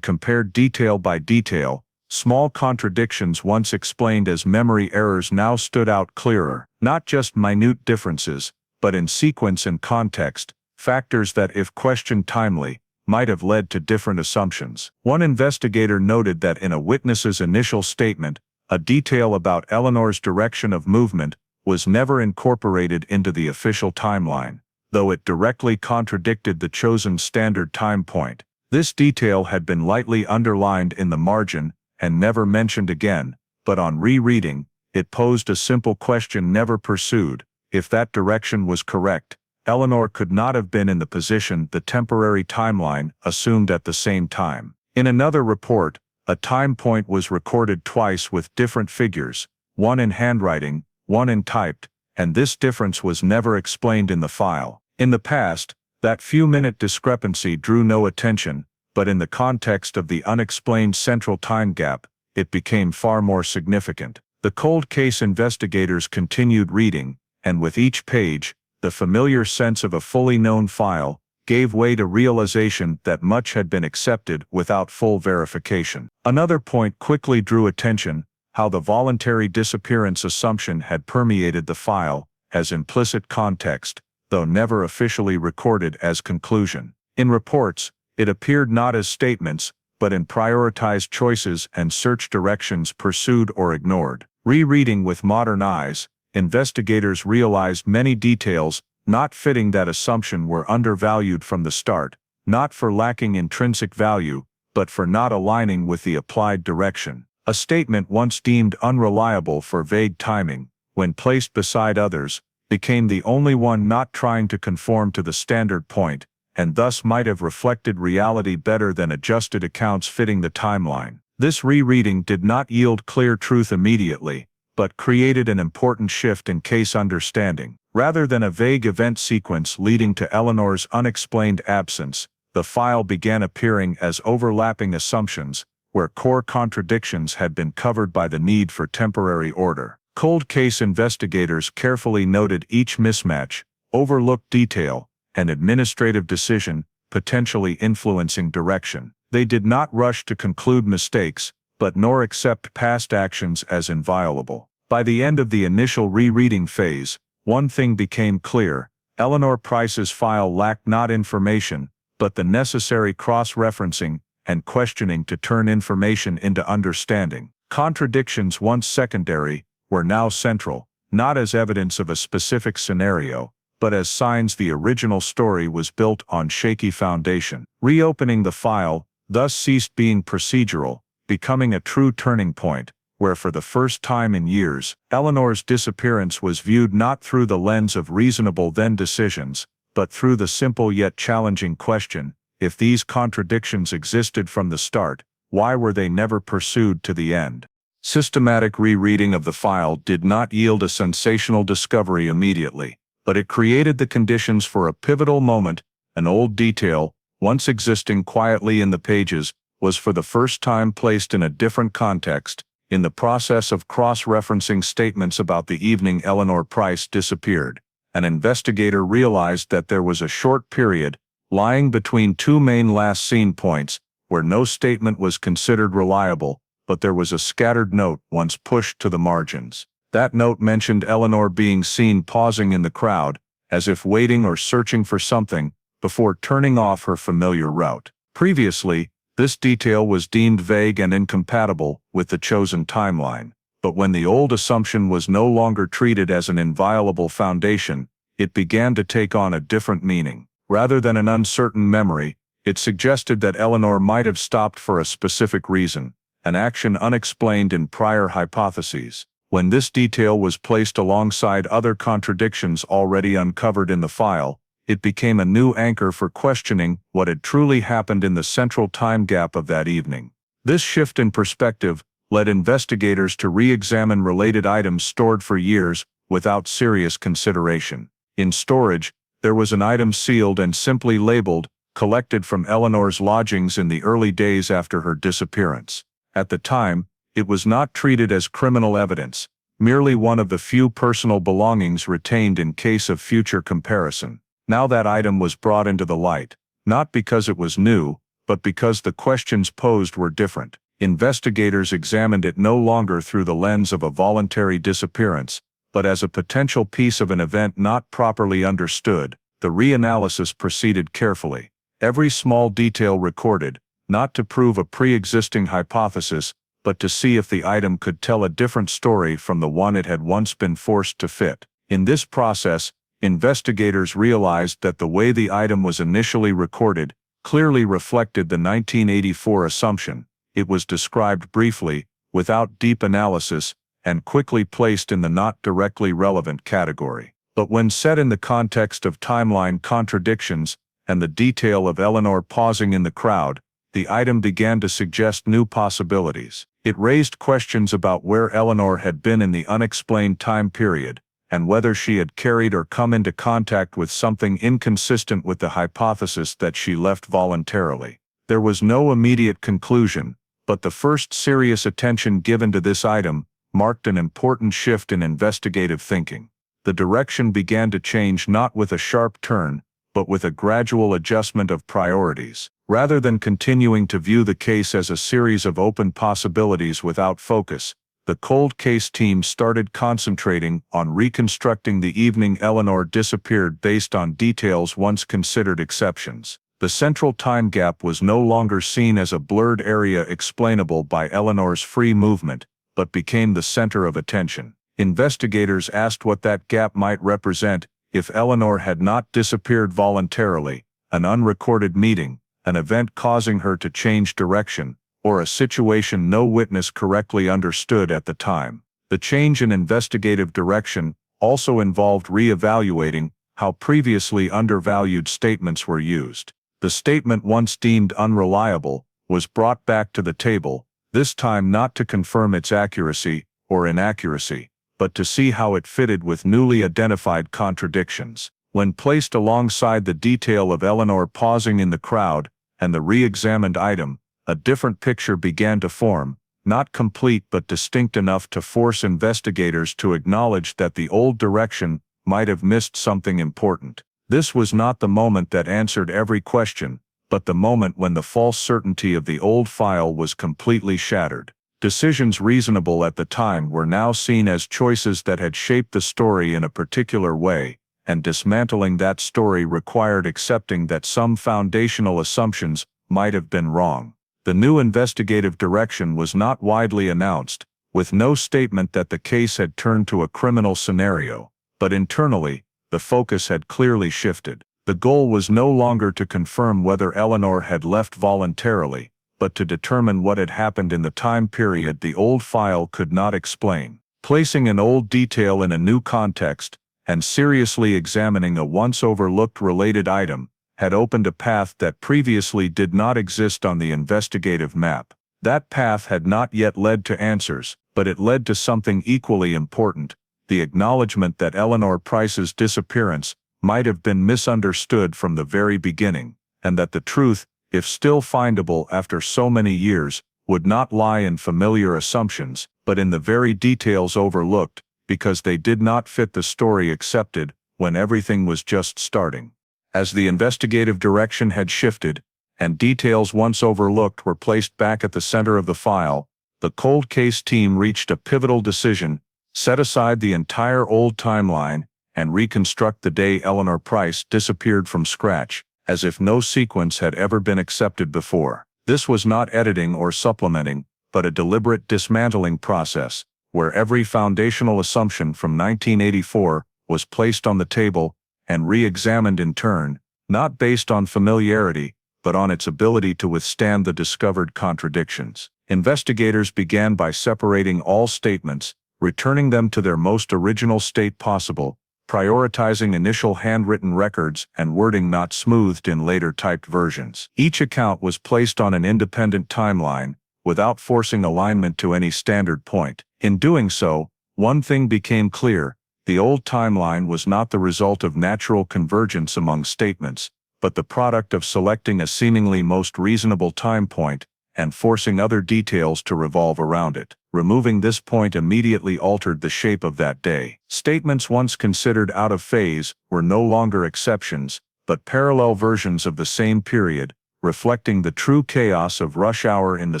A: compared detail by detail, small contradictions once explained as memory errors now stood out clearer. Not just minute differences, but in sequence and context, factors that, if questioned timely, might have led to different assumptions. One investigator noted that in a witness's initial statement, a detail about Eleanor's direction of movement was never incorporated into the official timeline, though it directly contradicted the chosen standard time point. This detail had been lightly underlined in the margin and never mentioned again, but on rereading, it posed a simple question never pursued. If that direction was correct, Eleanor could not have been in the position the temporary timeline assumed at the same time. In another report, a time point was recorded twice with different figures, one in handwriting, one in typed, and this difference was never explained in the file. In the past, that few-minute discrepancy drew no attention, but in the context of the unexplained central time gap, it became far more significant. The cold case investigators continued reading, and with each page, the familiar sense of a fully known file gave way to realization that much had been accepted without full verification. Another point quickly drew attention: how the voluntary disappearance assumption had permeated the file as implicit context, though never officially recorded as conclusion. In reports, it appeared not as statements, but in prioritized choices and search directions pursued or ignored. Rereading with modern eyes, investigators realized many details not fitting that assumption were undervalued from the start, not for lacking intrinsic value, but for not aligning with the applied direction. A statement once deemed unreliable for vague timing, when placed beside others, became the only one not trying to conform to the standard point, and thus might have reflected reality better than adjusted accounts fitting the timeline. This rereading did not yield clear truth immediately, but created an important shift in case understanding. Rather than a vague event sequence leading to Eleanor's unexplained absence, the file began appearing as overlapping assumptions, where core contradictions had been covered by the need for temporary order. Cold case investigators carefully noted each mismatch, overlooked detail, and administrative decision, potentially influencing direction. They did not rush to conclude mistakes, but nor accept past actions as inviolable. By the end of the initial rereading phase, one thing became clear: Eleanor Price's file lacked not information, but the necessary cross-referencing and questioning to turn information into understanding. Contradictions once secondary were now central, not as evidence of a specific scenario, but as signs the original story was built on shaky foundation. Reopening the file thus ceased being procedural, becoming a true turning point, where for the first time in years, Eleanor's disappearance was viewed not through the lens of reasonable then decisions, but through the simple yet challenging question: if these contradictions existed from the start, why were they never pursued to the end? Systematic rereading of the file did not yield a sensational discovery immediately, but it created the conditions for a pivotal moment. An old detail, once existing quietly in the pages, was for the first time placed in a different context. In the process of cross-referencing statements about the evening Eleanor Price disappeared, an investigator realized that there was a short period, lying between two main last-seen points, where no statement was considered reliable, but there was a scattered note once pushed to the margins. That note mentioned Eleanor being seen pausing in the crowd, as if waiting or searching for something, before turning off her familiar route. Previously, this detail was deemed vague and incompatible with the chosen timeline, but when the old assumption was no longer treated as an inviolable foundation, it began to take on a different meaning. Rather than an uncertain memory, it suggested that Eleanor might have stopped for a specific reason, an action unexplained in prior hypotheses. When this detail was placed alongside other contradictions already uncovered in the file, it became a new anchor for questioning what had truly happened in the central time gap of that evening. This shift in perspective led investigators to re-examine related items stored for years without serious consideration. In storage, there was an item sealed and simply labeled, collected from Eleanor's lodgings in the early days after her disappearance. At the time, It was not treated as criminal evidence, merely one of the few personal belongings retained in case of future comparison. Now that item was brought into the light, not because it was new, but because the questions posed were different. Investigators examined it no longer through the lens of a voluntary disappearance, but as a potential piece of an event not properly understood. The reanalysis proceeded carefully. Every small detail recorded, not to prove a pre-existing hypothesis, but to see if the item could tell a different story from the one it had once been forced to fit. In this process, investigators realized that the way the item was initially recorded clearly reflected the 1984 assumption. It was described briefly, without deep analysis, and quickly placed in the not directly relevant category. But when set in the context of timeline contradictions and the detail of Eleanor pausing in the crowd, the item began to suggest new possibilities. It raised questions about where Eleanor had been in the unexplained time period, and whether she had carried or come into contact with something inconsistent with the hypothesis that she left voluntarily. There was no immediate conclusion, but the first serious attention given to this item marked an important shift in investigative thinking. The direction began to change not with a sharp turn, but with a gradual adjustment of priorities. Rather than continuing to view the case as a series of open possibilities without focus, the cold case team started concentrating on reconstructing the evening Eleanor disappeared based on details once considered exceptions. The central time gap was no longer seen as a blurred area explainable by Eleanor's free movement, but became the center of attention. Investigators asked what that gap might represent if Eleanor had not disappeared voluntarily, an unrecorded meeting, an event causing her to change direction, or a situation no witness correctly understood at the time. The change in investigative direction also involved re-evaluating how previously undervalued statements were used. The statement once deemed unreliable was brought back to the table, this time not to confirm its accuracy or inaccuracy, but to see how it fitted with newly identified contradictions. When placed alongside the detail of Eleanor pausing in the crowd and the re-examined item, a different picture began to form, not complete but distinct enough to force investigators to acknowledge that the old direction might have missed something important. This was not the moment that answered every question, but the moment when the false certainty of the old file was completely shattered. Decisions reasonable at the time were now seen as choices that had shaped the story in a particular way, and dismantling that story required accepting that some foundational assumptions might have been wrong. The new investigative direction was not widely announced, with no statement that the case had turned to a criminal scenario, but internally, the focus had clearly shifted. The goal was no longer to confirm whether Eleanor had left voluntarily, but to determine what had happened in the time period the old file could not explain. Placing an old detail in a new context, and seriously examining a once overlooked related item, had opened a path that previously did not exist on the investigative map. That path had not yet led to answers, but it led to something equally important, the acknowledgement that Eleanor Price's disappearance might have been misunderstood from the very beginning, and that the truth, if still findable after so many years, would not lie in familiar assumptions, but in the very details overlooked, because they did not fit the story accepted when everything was just starting. As the investigative direction had shifted, and details once overlooked were placed back at the center of the file, the cold case team reached a pivotal decision: set aside the entire old timeline and reconstruct the day Eleanor Price disappeared from scratch, as if no sequence had ever been accepted before. This was not editing or supplementing, but a deliberate dismantling process, where every foundational assumption from 1984 was placed on the table and re-examined in turn, not based on familiarity, but on its ability to withstand the discovered contradictions. Investigators began by separating all statements, returning them to their most original state possible, prioritizing initial handwritten records and wording not smoothed in later typed versions. Each account was placed on an independent timeline, without forcing alignment to any standard point. In doing so, one thing became clear: the old timeline was not the result of natural convergence among statements, but the product of selecting a seemingly most reasonable time point and forcing other details to revolve around it. Removing this point immediately altered the shape of that day. Statements once considered out of phase were no longer exceptions, but parallel versions of the same period, reflecting the true chaos of rush hour in the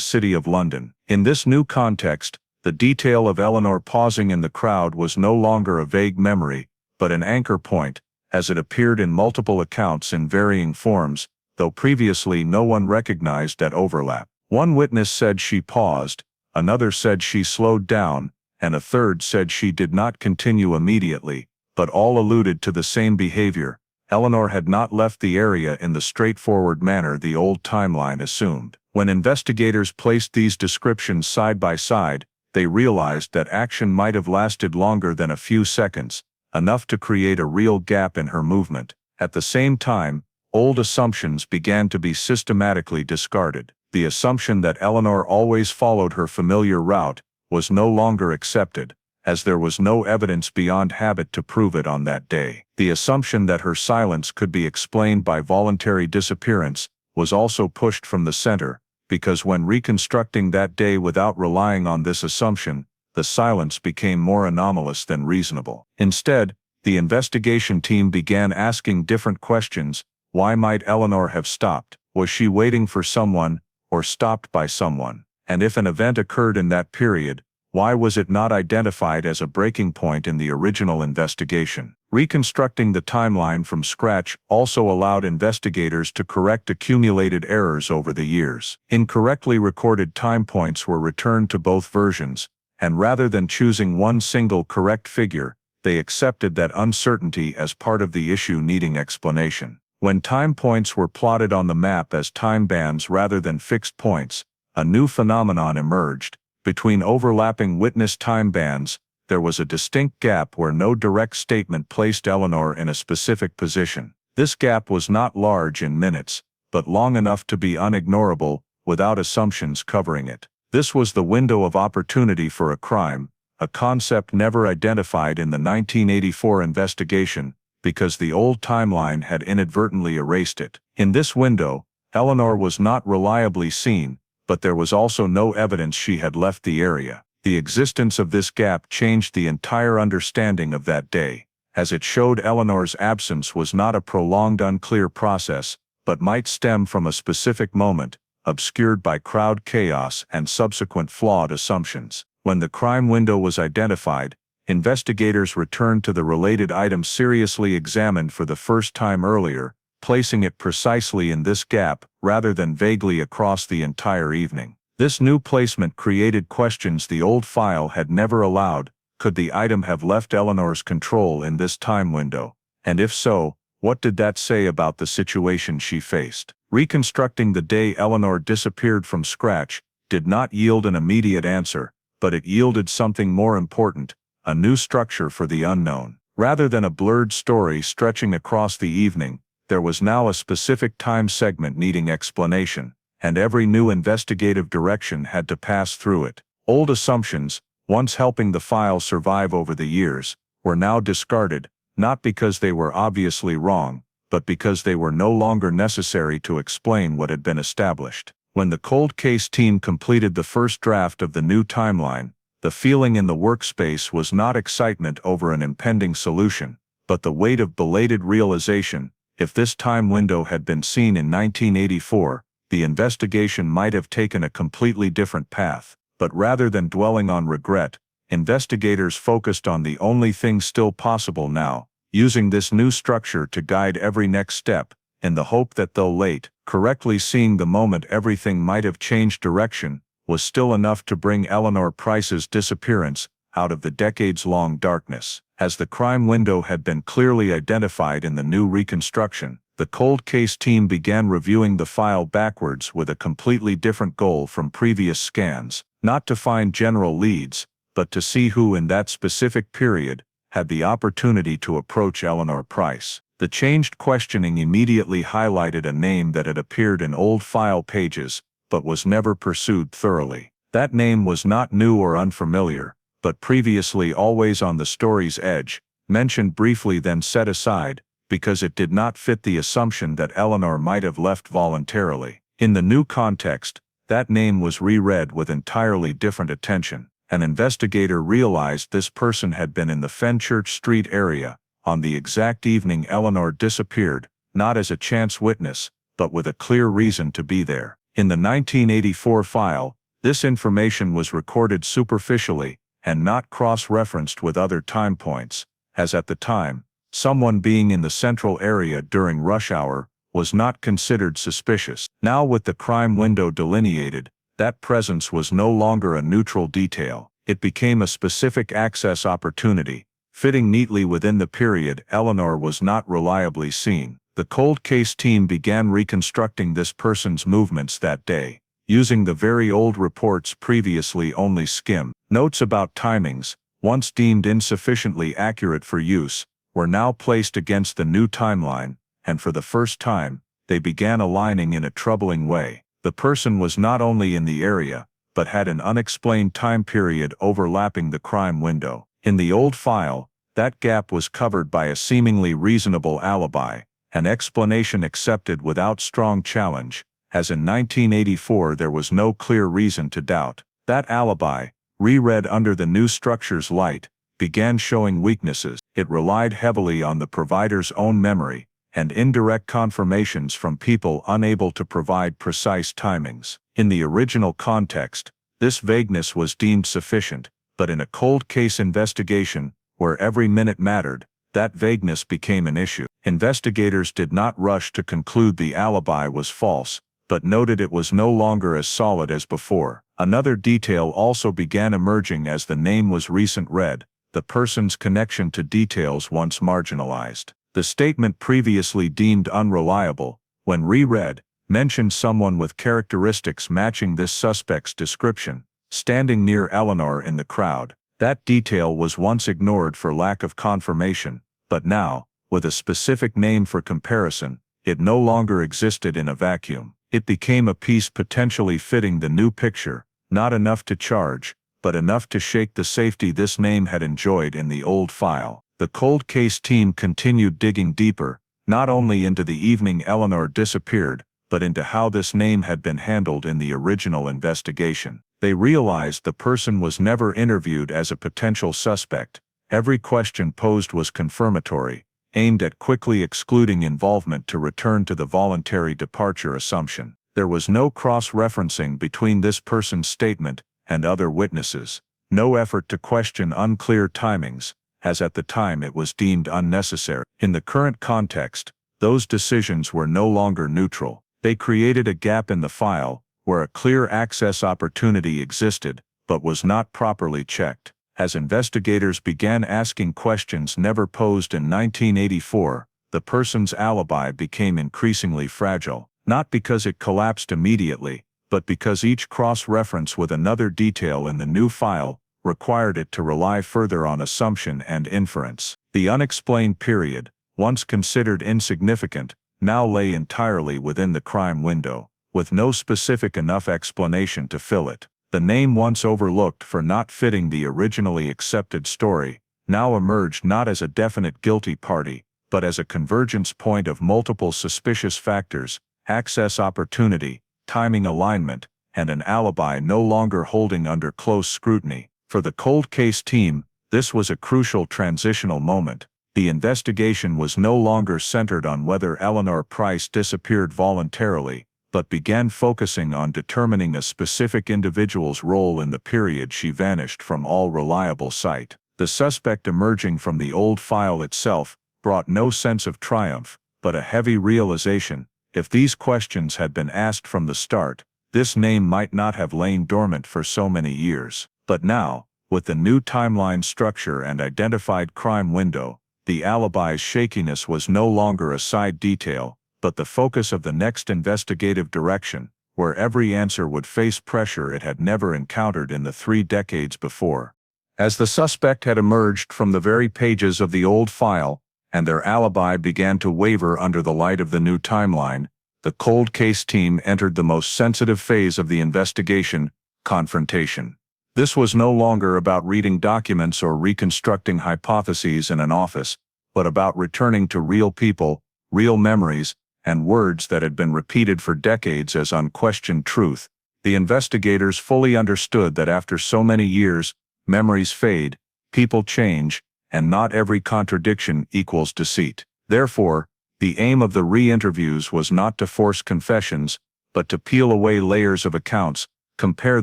A: city of London. In this new context, the detail of Eleanor pausing in the crowd was no longer a vague memory, but an anchor point, as it appeared in multiple accounts in varying forms, though previously no one recognized that overlap. One witness said she paused, another said she slowed down, and a third said she did not continue immediately, but all alluded to the same behavior. Eleanor had not left the area in the straightforward manner the old timeline assumed. When investigators placed these descriptions side by side, they realized that action might have lasted longer than a few seconds, enough to create a real gap in her movement. At the same time, old assumptions began to be systematically discarded. The assumption that Eleanor always followed her familiar route was no longer accepted, as there was no evidence beyond habit to prove it on that day. The assumption that her silence could be explained by voluntary disappearance was also pushed from the center, because when reconstructing that day without relying on this assumption, the silence became more anomalous than reasonable. Instead, the investigation team began asking different questions. Why might Eleanor have stopped? Was she waiting for someone, or stopped by someone? And if an event occurred in that period, why was it not identified as a breaking point in the original investigation? Reconstructing the timeline from scratch also allowed investigators to correct accumulated errors over the years. Incorrectly recorded time points were returned to both versions, and rather than choosing one single correct figure, they accepted that uncertainty as part of the issue needing explanation. When time points were plotted on the map as time bands rather than fixed points, a new phenomenon emerged. Between overlapping witness time bands, there was a distinct gap where no direct statement placed Eleanor in a specific position. This gap was not large in minutes, but long enough to be unignorable, without assumptions covering it. This was the window of opportunity for a crime, a concept never identified in the 1984 investigation, because the old timeline had inadvertently erased it. In this window, Eleanor was not reliably seen, but there was also no evidence she had left the area. The existence of this gap changed the entire understanding of that day, as it showed Eleanor's absence was not a prolonged unclear process, but might stem from a specific moment, obscured by crowd chaos and subsequent flawed assumptions. When the crime window was identified, investigators returned to the related item seriously examined for the first time earlier, placing it precisely in this gap rather than vaguely across the entire evening. This new placement created questions the old file had never allowed. Could the item have left Eleanor's control in this time window? And if so, what did that say about the situation she faced? Reconstructing the day Eleanor disappeared from scratch did not yield an immediate answer, but it yielded something more important, a new structure for the unknown. Rather than a blurred story stretching across the evening, there was now a specific time segment needing explanation, and every new investigative direction had to pass through it. Old assumptions, once helping the file survive over the years, were now discarded, not because they were obviously wrong, but because they were no longer necessary to explain what had been established. When the cold case team completed the first draft of the new timeline, the feeling in the workspace was not excitement over an impending solution, but the weight of belated realization. If this time window had been seen in 1984, the investigation might have taken a completely different path. But rather than dwelling on regret, investigators focused on the only thing still possible now, using this new structure to guide every next step, in the hope that though late, correctly seeing the moment everything might have changed direction, was still enough to bring Eleanor Price's disappearance out of the decades-long darkness. As the crime window had been clearly identified in the new reconstruction, the cold case team began reviewing the file backwards with a completely different goal from previous scans, not to find general leads, but to see who in that specific period had the opportunity to approach Eleanor Price. The changed questioning immediately highlighted a name that had appeared in old file pages, but was never pursued thoroughly. That name was not new or unfamiliar, but previously always on the story's edge, mentioned briefly then set aside, because it did not fit the assumption that Eleanor might have left voluntarily. In the new context, that name was reread with entirely different attention. An investigator realized this person had been in the Fenchurch Street area on the exact evening Eleanor disappeared, not as a chance witness, but with a clear reason to be there. In the 1984 file, this information was recorded superficially and not cross-referenced with other time points, as at the time, someone being in the central area during rush hour was not considered suspicious. Now with the crime window delineated, that presence was no longer a neutral detail. It became a specific access opportunity, fitting neatly within the period Eleanor was not reliably seen. The cold case team began reconstructing this person's movements that day, using the very old reports previously only skimmed. Notes about timings, once deemed insufficiently accurate for use, were now placed against the new timeline, and for the first time, they began aligning in a troubling way. The person was not only in the area, but had an unexplained time period overlapping the crime window. In the old file, that gap was covered by a seemingly reasonable alibi, an explanation accepted without strong challenge, as in 1984 there was no clear reason to doubt. That alibi, reread under the new structure's light, began showing weaknesses. It relied heavily on the provider's own memory, and indirect confirmations from people unable to provide precise timings. In the original context, this vagueness was deemed sufficient, but in a cold case investigation, where every minute mattered, that vagueness became an issue. Investigators did not rush to conclude the alibi was false, but noted it was no longer as solid as before. Another detail also began emerging as the name was recent read, the person's connection to details once marginalized. The statement previously deemed unreliable, when reread, mentioned someone with characteristics matching this suspect's description, standing near Eleanor in the crowd. That detail was once ignored for lack of confirmation, but now, with a specific name for comparison, it no longer existed in a vacuum. It became a piece potentially fitting the new picture, not enough to charge, but enough to shake the safety this name had enjoyed in the old file. The cold case team continued digging deeper, not only into the evening Eleanor disappeared, but into how this name had been handled in the original investigation. They realized the person was never interviewed as a potential suspect. Every question posed was confirmatory, aimed at quickly excluding involvement to return to the voluntary departure assumption. There was no cross-referencing between this person's statement and other witnesses, no effort to question unclear timings, as at the time it was deemed unnecessary. In the current context, those decisions were no longer neutral. They created a gap in the file, where a clear access opportunity existed, but was not properly checked. As investigators began asking questions never posed in 1984, the person's alibi became increasingly fragile, not because it collapsed immediately, but because each cross-reference with another detail in the new file required it to rely further on assumption and inference. The unexplained period, once considered insignificant, now lay entirely within the crime window, with no specific enough explanation to fill it. The name once overlooked for not fitting the originally accepted story, now emerged not as a definite guilty party, but as a convergence point of multiple suspicious factors: access opportunity, timing alignment, and an alibi no longer holding under close scrutiny. For the cold case team, this was a crucial transitional moment. The investigation was no longer centered on whether Eleanor Price disappeared voluntarily, but began focusing on determining a specific individual's role in the period she vanished from all reliable sight. The suspect emerging from the old file itself brought no sense of triumph, but a heavy realization: if these questions had been asked from the start, this name might not have lain dormant for so many years. But now, with the new timeline structure and identified crime window, the alibi's shakiness was no longer a side detail, but the focus of the next investigative direction, where every answer would face pressure it had never encountered in the 3 decades before. As the suspect had emerged from the very pages of the old file, and their alibi began to waver under the light of the new timeline, the cold case team entered the most sensitive phase of the investigation: confrontation. This was no longer about reading documents or reconstructing hypotheses in an office, but about returning to real people, real memories, and words that had been repeated for decades as unquestioned truth, The investigators fully understood that after so many years, memories fade, people change, and not every contradiction equals deceit. Therefore, the aim of the re-interviews was not to force confessions, but to peel away layers of accounts, compare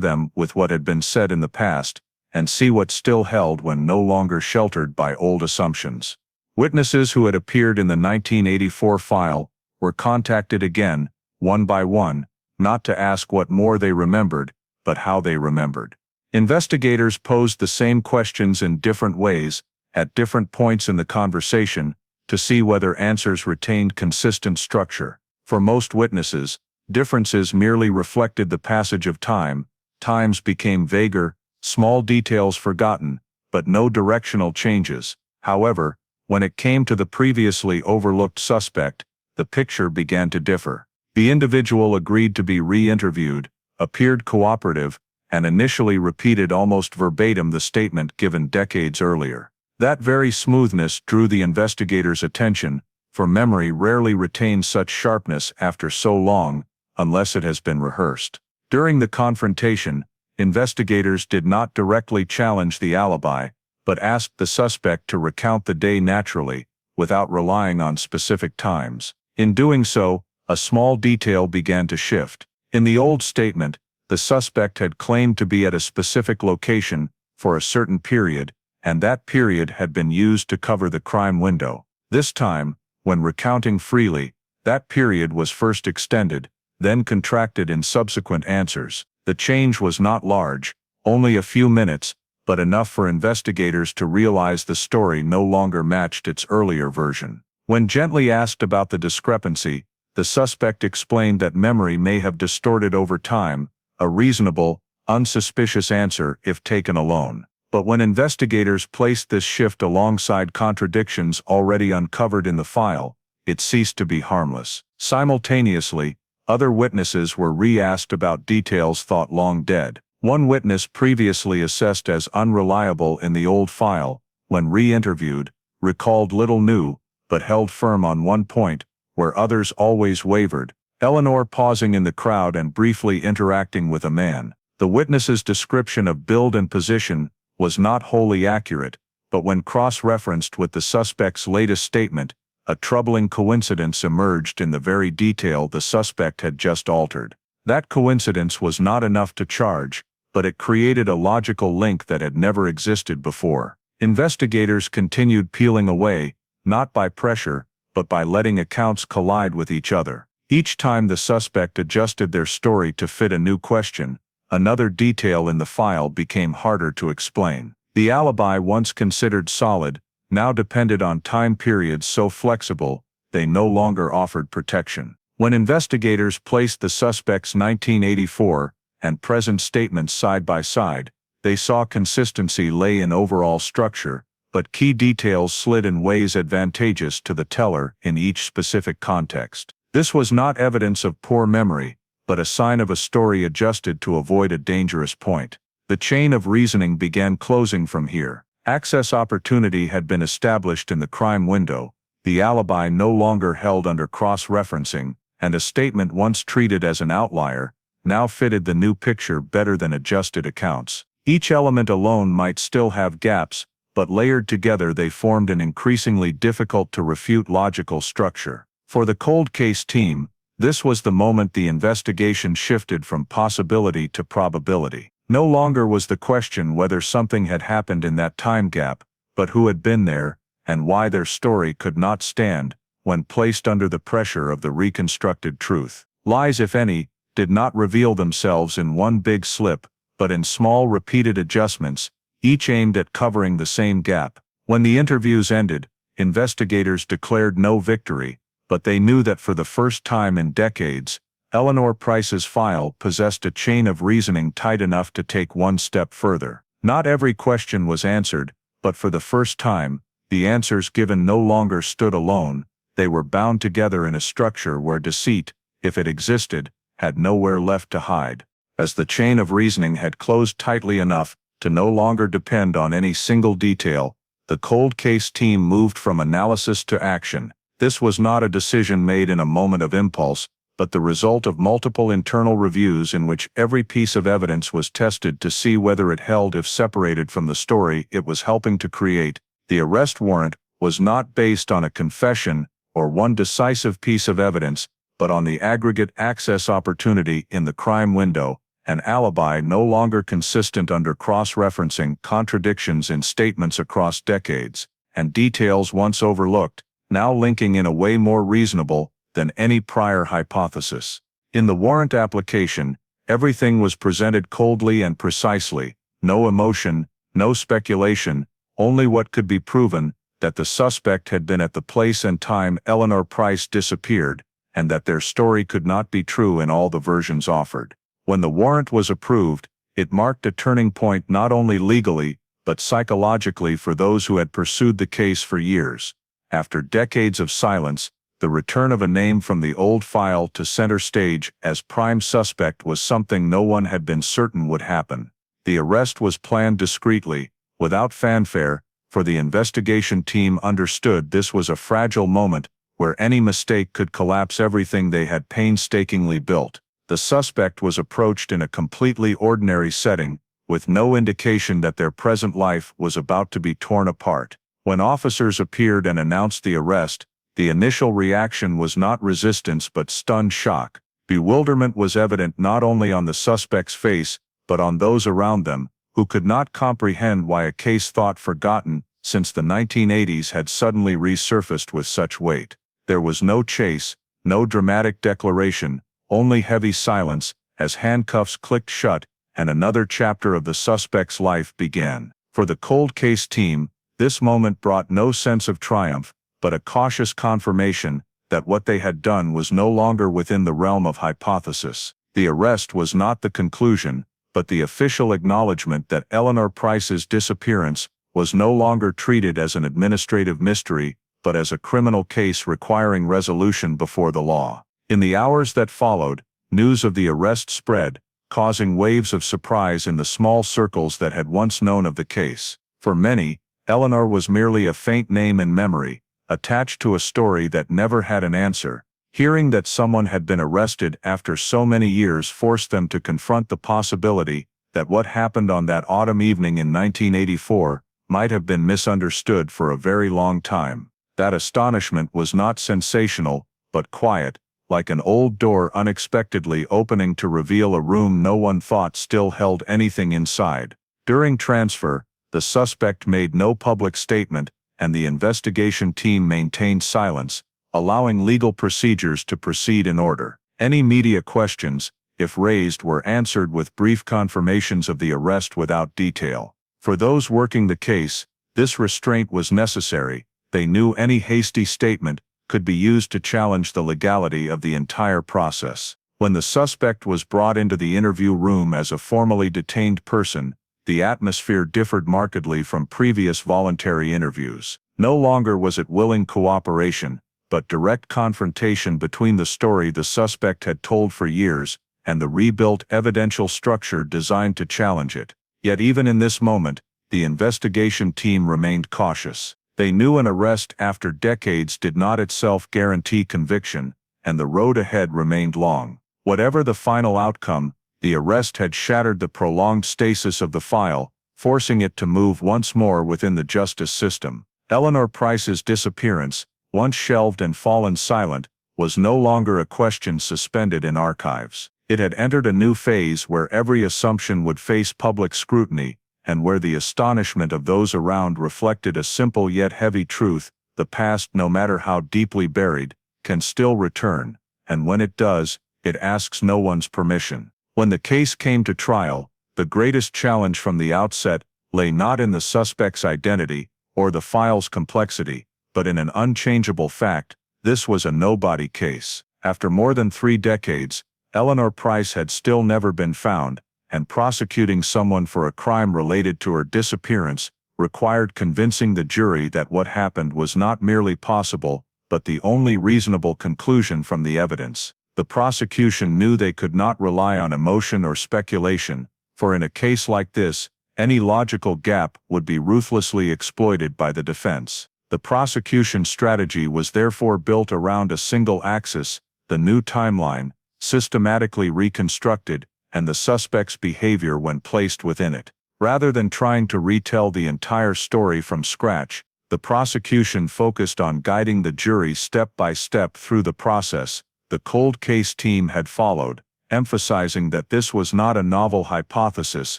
A: them with what had been said in the past, and see what still held when no longer sheltered by old assumptions. Witnesses who had appeared in the 1984 file were contacted again, one by one, not to ask what more they remembered, but how they remembered. Investigators posed the same questions in different ways, at different points in the conversation, to see whether answers retained consistent structure. For most witnesses, differences merely reflected the passage of time. Times became vaguer, small details forgotten, but no directional changes. However, when it came to the previously overlooked suspect, the picture began to differ. The individual agreed to be re-interviewed, appeared cooperative, and initially repeated almost verbatim the statement given decades earlier. That very smoothness drew the investigators' attention, for memory rarely retains such sharpness after so long, unless it has been rehearsed. During the confrontation, investigators did not directly challenge the alibi, but asked the suspect to recount the day naturally, without relying on specific times. In doing so, a small detail began to shift. In the old statement, the suspect had claimed to be at a specific location for a certain period, and that period had been used to cover the crime window. This time, when recounting freely, that period was first extended, then contracted in subsequent answers. The change was not large, only a few minutes, but enough for investigators to realize the story no longer matched its earlier version. When gently asked about the discrepancy, the suspect explained that memory may have distorted over time, a reasonable, unsuspicious answer if taken alone. But when investigators placed this shift alongside contradictions already uncovered in the file, it ceased to be harmless. Simultaneously, other witnesses were re-asked about details thought long dead. One witness previously assessed as unreliable in the old file, when re-interviewed, recalled little new, but held firm on one point, where others always wavered. Eleanor pausing in the crowd and briefly interacting with a man. The witness's description of build and position was not wholly accurate, but when cross-referenced with the suspect's latest statement, a troubling coincidence emerged in the very detail the suspect had just altered. That coincidence was not enough to charge, but it created a logical link that had never existed before. Investigators continued peeling away, not by pressure, but by letting accounts collide with each other. Each time the suspect adjusted their story to fit a new question, another detail in the file became harder to explain. The alibi once considered solid, now depended on time periods so flexible, they no longer offered protection. When investigators placed the suspect's 1984 and present statements side by side, they saw consistency lay in overall structure, but key details slid in ways advantageous to the teller in each specific context. This was not evidence of poor memory, but a sign of a story adjusted to avoid a dangerous point. The chain of reasoning began closing from here. Access opportunity had been established in the crime window, the alibi no longer held under cross-referencing, and a statement once treated as an outlier, now fitted the new picture better than adjusted accounts. Each element alone might still have gaps, but layered together they formed an increasingly difficult to refute logical structure. For the cold case team, this was the moment the investigation shifted from possibility to probability. No longer was the question whether something had happened in that time gap, but who had been there, and why their story could not stand when placed under the pressure of the reconstructed truth. Lies, if any, did not reveal themselves in one big slip, but in small repeated adjustments, each aimed at covering the same gap. When the interviews ended, investigators declared no victory, but they knew that for the first time in decades, Eleanor Price's file possessed a chain of reasoning tight enough to take one step further. Not every question was answered, but for the first time, the answers given no longer stood alone, they were bound together in a structure where deceit, if it existed, had nowhere left to hide. As the chain of reasoning had closed tightly enough to no longer depend on any single detail, the cold case team moved from analysis to action. This was not a decision made in a moment of impulse, but the result of multiple internal reviews in which every piece of evidence was tested to see whether it held if separated from the story it was helping to create. The arrest warrant was not based on a confession or one decisive piece of evidence, but on the aggregate access opportunity in the crime window, an alibi no longer consistent under cross-referencing contradictions in statements across decades, and details once overlooked, now linking in a way more reasonable than any prior hypothesis. In the warrant application, everything was presented coldly and precisely, no emotion, no speculation, only what could be proven, that the suspect had been at the place and time Eleanor Price disappeared, and that their story could not be true in all the versions offered. When the warrant was approved, it marked a turning point not only legally, but psychologically for those who had pursued the case for years. After decades of silence, the return of a name from the old file to center stage as prime suspect was something no one had been certain would happen. The arrest was planned discreetly, without fanfare, for the investigation team understood this was a fragile moment where any mistake could collapse everything they had painstakingly built. The suspect was approached in a completely ordinary setting, with no indication that their present life was about to be torn apart. When officers appeared and announced the arrest, the initial reaction was not resistance but stunned shock. Bewilderment was evident not only on the suspect's face, but on those around them, who could not comprehend why a case thought forgotten since the 1980s had suddenly resurfaced with such weight. There was no chase, no dramatic declaration, only heavy silence, as handcuffs clicked shut, and another chapter of the suspect's life began. For the cold case team, this moment brought no sense of triumph, but a cautious confirmation that what they had done was no longer within the realm of hypothesis. The arrest was not the conclusion, but the official acknowledgement that Eleanor Price's disappearance was no longer treated as an administrative mystery, but as a criminal case requiring resolution before the law. In the hours that followed, news of the arrest spread, causing waves of surprise in the small circles that had once known of the case. For many, Eleanor was merely a faint name in memory, attached to a story that never had an answer. Hearing that someone had been arrested after so many years forced them to confront the possibility that what happened on that autumn evening in 1984 might have been misunderstood for a very long time. That astonishment was not sensational, but quiet, like an old door unexpectedly opening to reveal a room no one thought still held anything inside. During transfer, the suspect made no public statement, and the investigation team maintained silence, allowing legal procedures to proceed in order. Any media questions, if raised, were answered with brief confirmations of the arrest without detail. For those working the case, this restraint was necessary. They knew any hasty statement could be used to challenge the legality of the entire process. When the suspect was brought into the interview room as a formally detained person, the atmosphere differed markedly from previous voluntary interviews. No longer was it willing cooperation, but direct confrontation between the story the suspect had told for years and the rebuilt evidential structure designed to challenge it. Yet even in this moment, the investigation team remained cautious. They knew an arrest after decades did not itself guarantee conviction, and the road ahead remained long. Whatever the final outcome, the arrest had shattered the prolonged stasis of the file, forcing it to move once more within the justice system. Eleanor Price's disappearance, once shelved and fallen silent, was no longer a question suspended in archives. It had entered a new phase where every assumption would face public scrutiny, and where the astonishment of those around reflected a simple yet heavy truth: the past, no matter how deeply buried, can still return, and when it does, it asks no one's permission. When the case came to trial, the greatest challenge from the outset lay not in the suspect's identity or the file's complexity, but in an unchangeable fact: this was a nobody case. After more than 3 decades, Eleanor Price had still never been found, and prosecuting someone for a crime related to her disappearance required convincing the jury that what happened was not merely possible, but the only reasonable conclusion from the evidence. The prosecution knew they could not rely on emotion or speculation, for in a case like this, any logical gap would be ruthlessly exploited by the defense. The prosecution strategy was therefore built around a single axis: the new timeline, systematically reconstructed, and the suspect's behavior when placed within it. Rather than trying to retell the entire story from scratch, the prosecution focused on guiding the jury step by step through the process the cold case team had followed, emphasizing that this was not a novel hypothesis,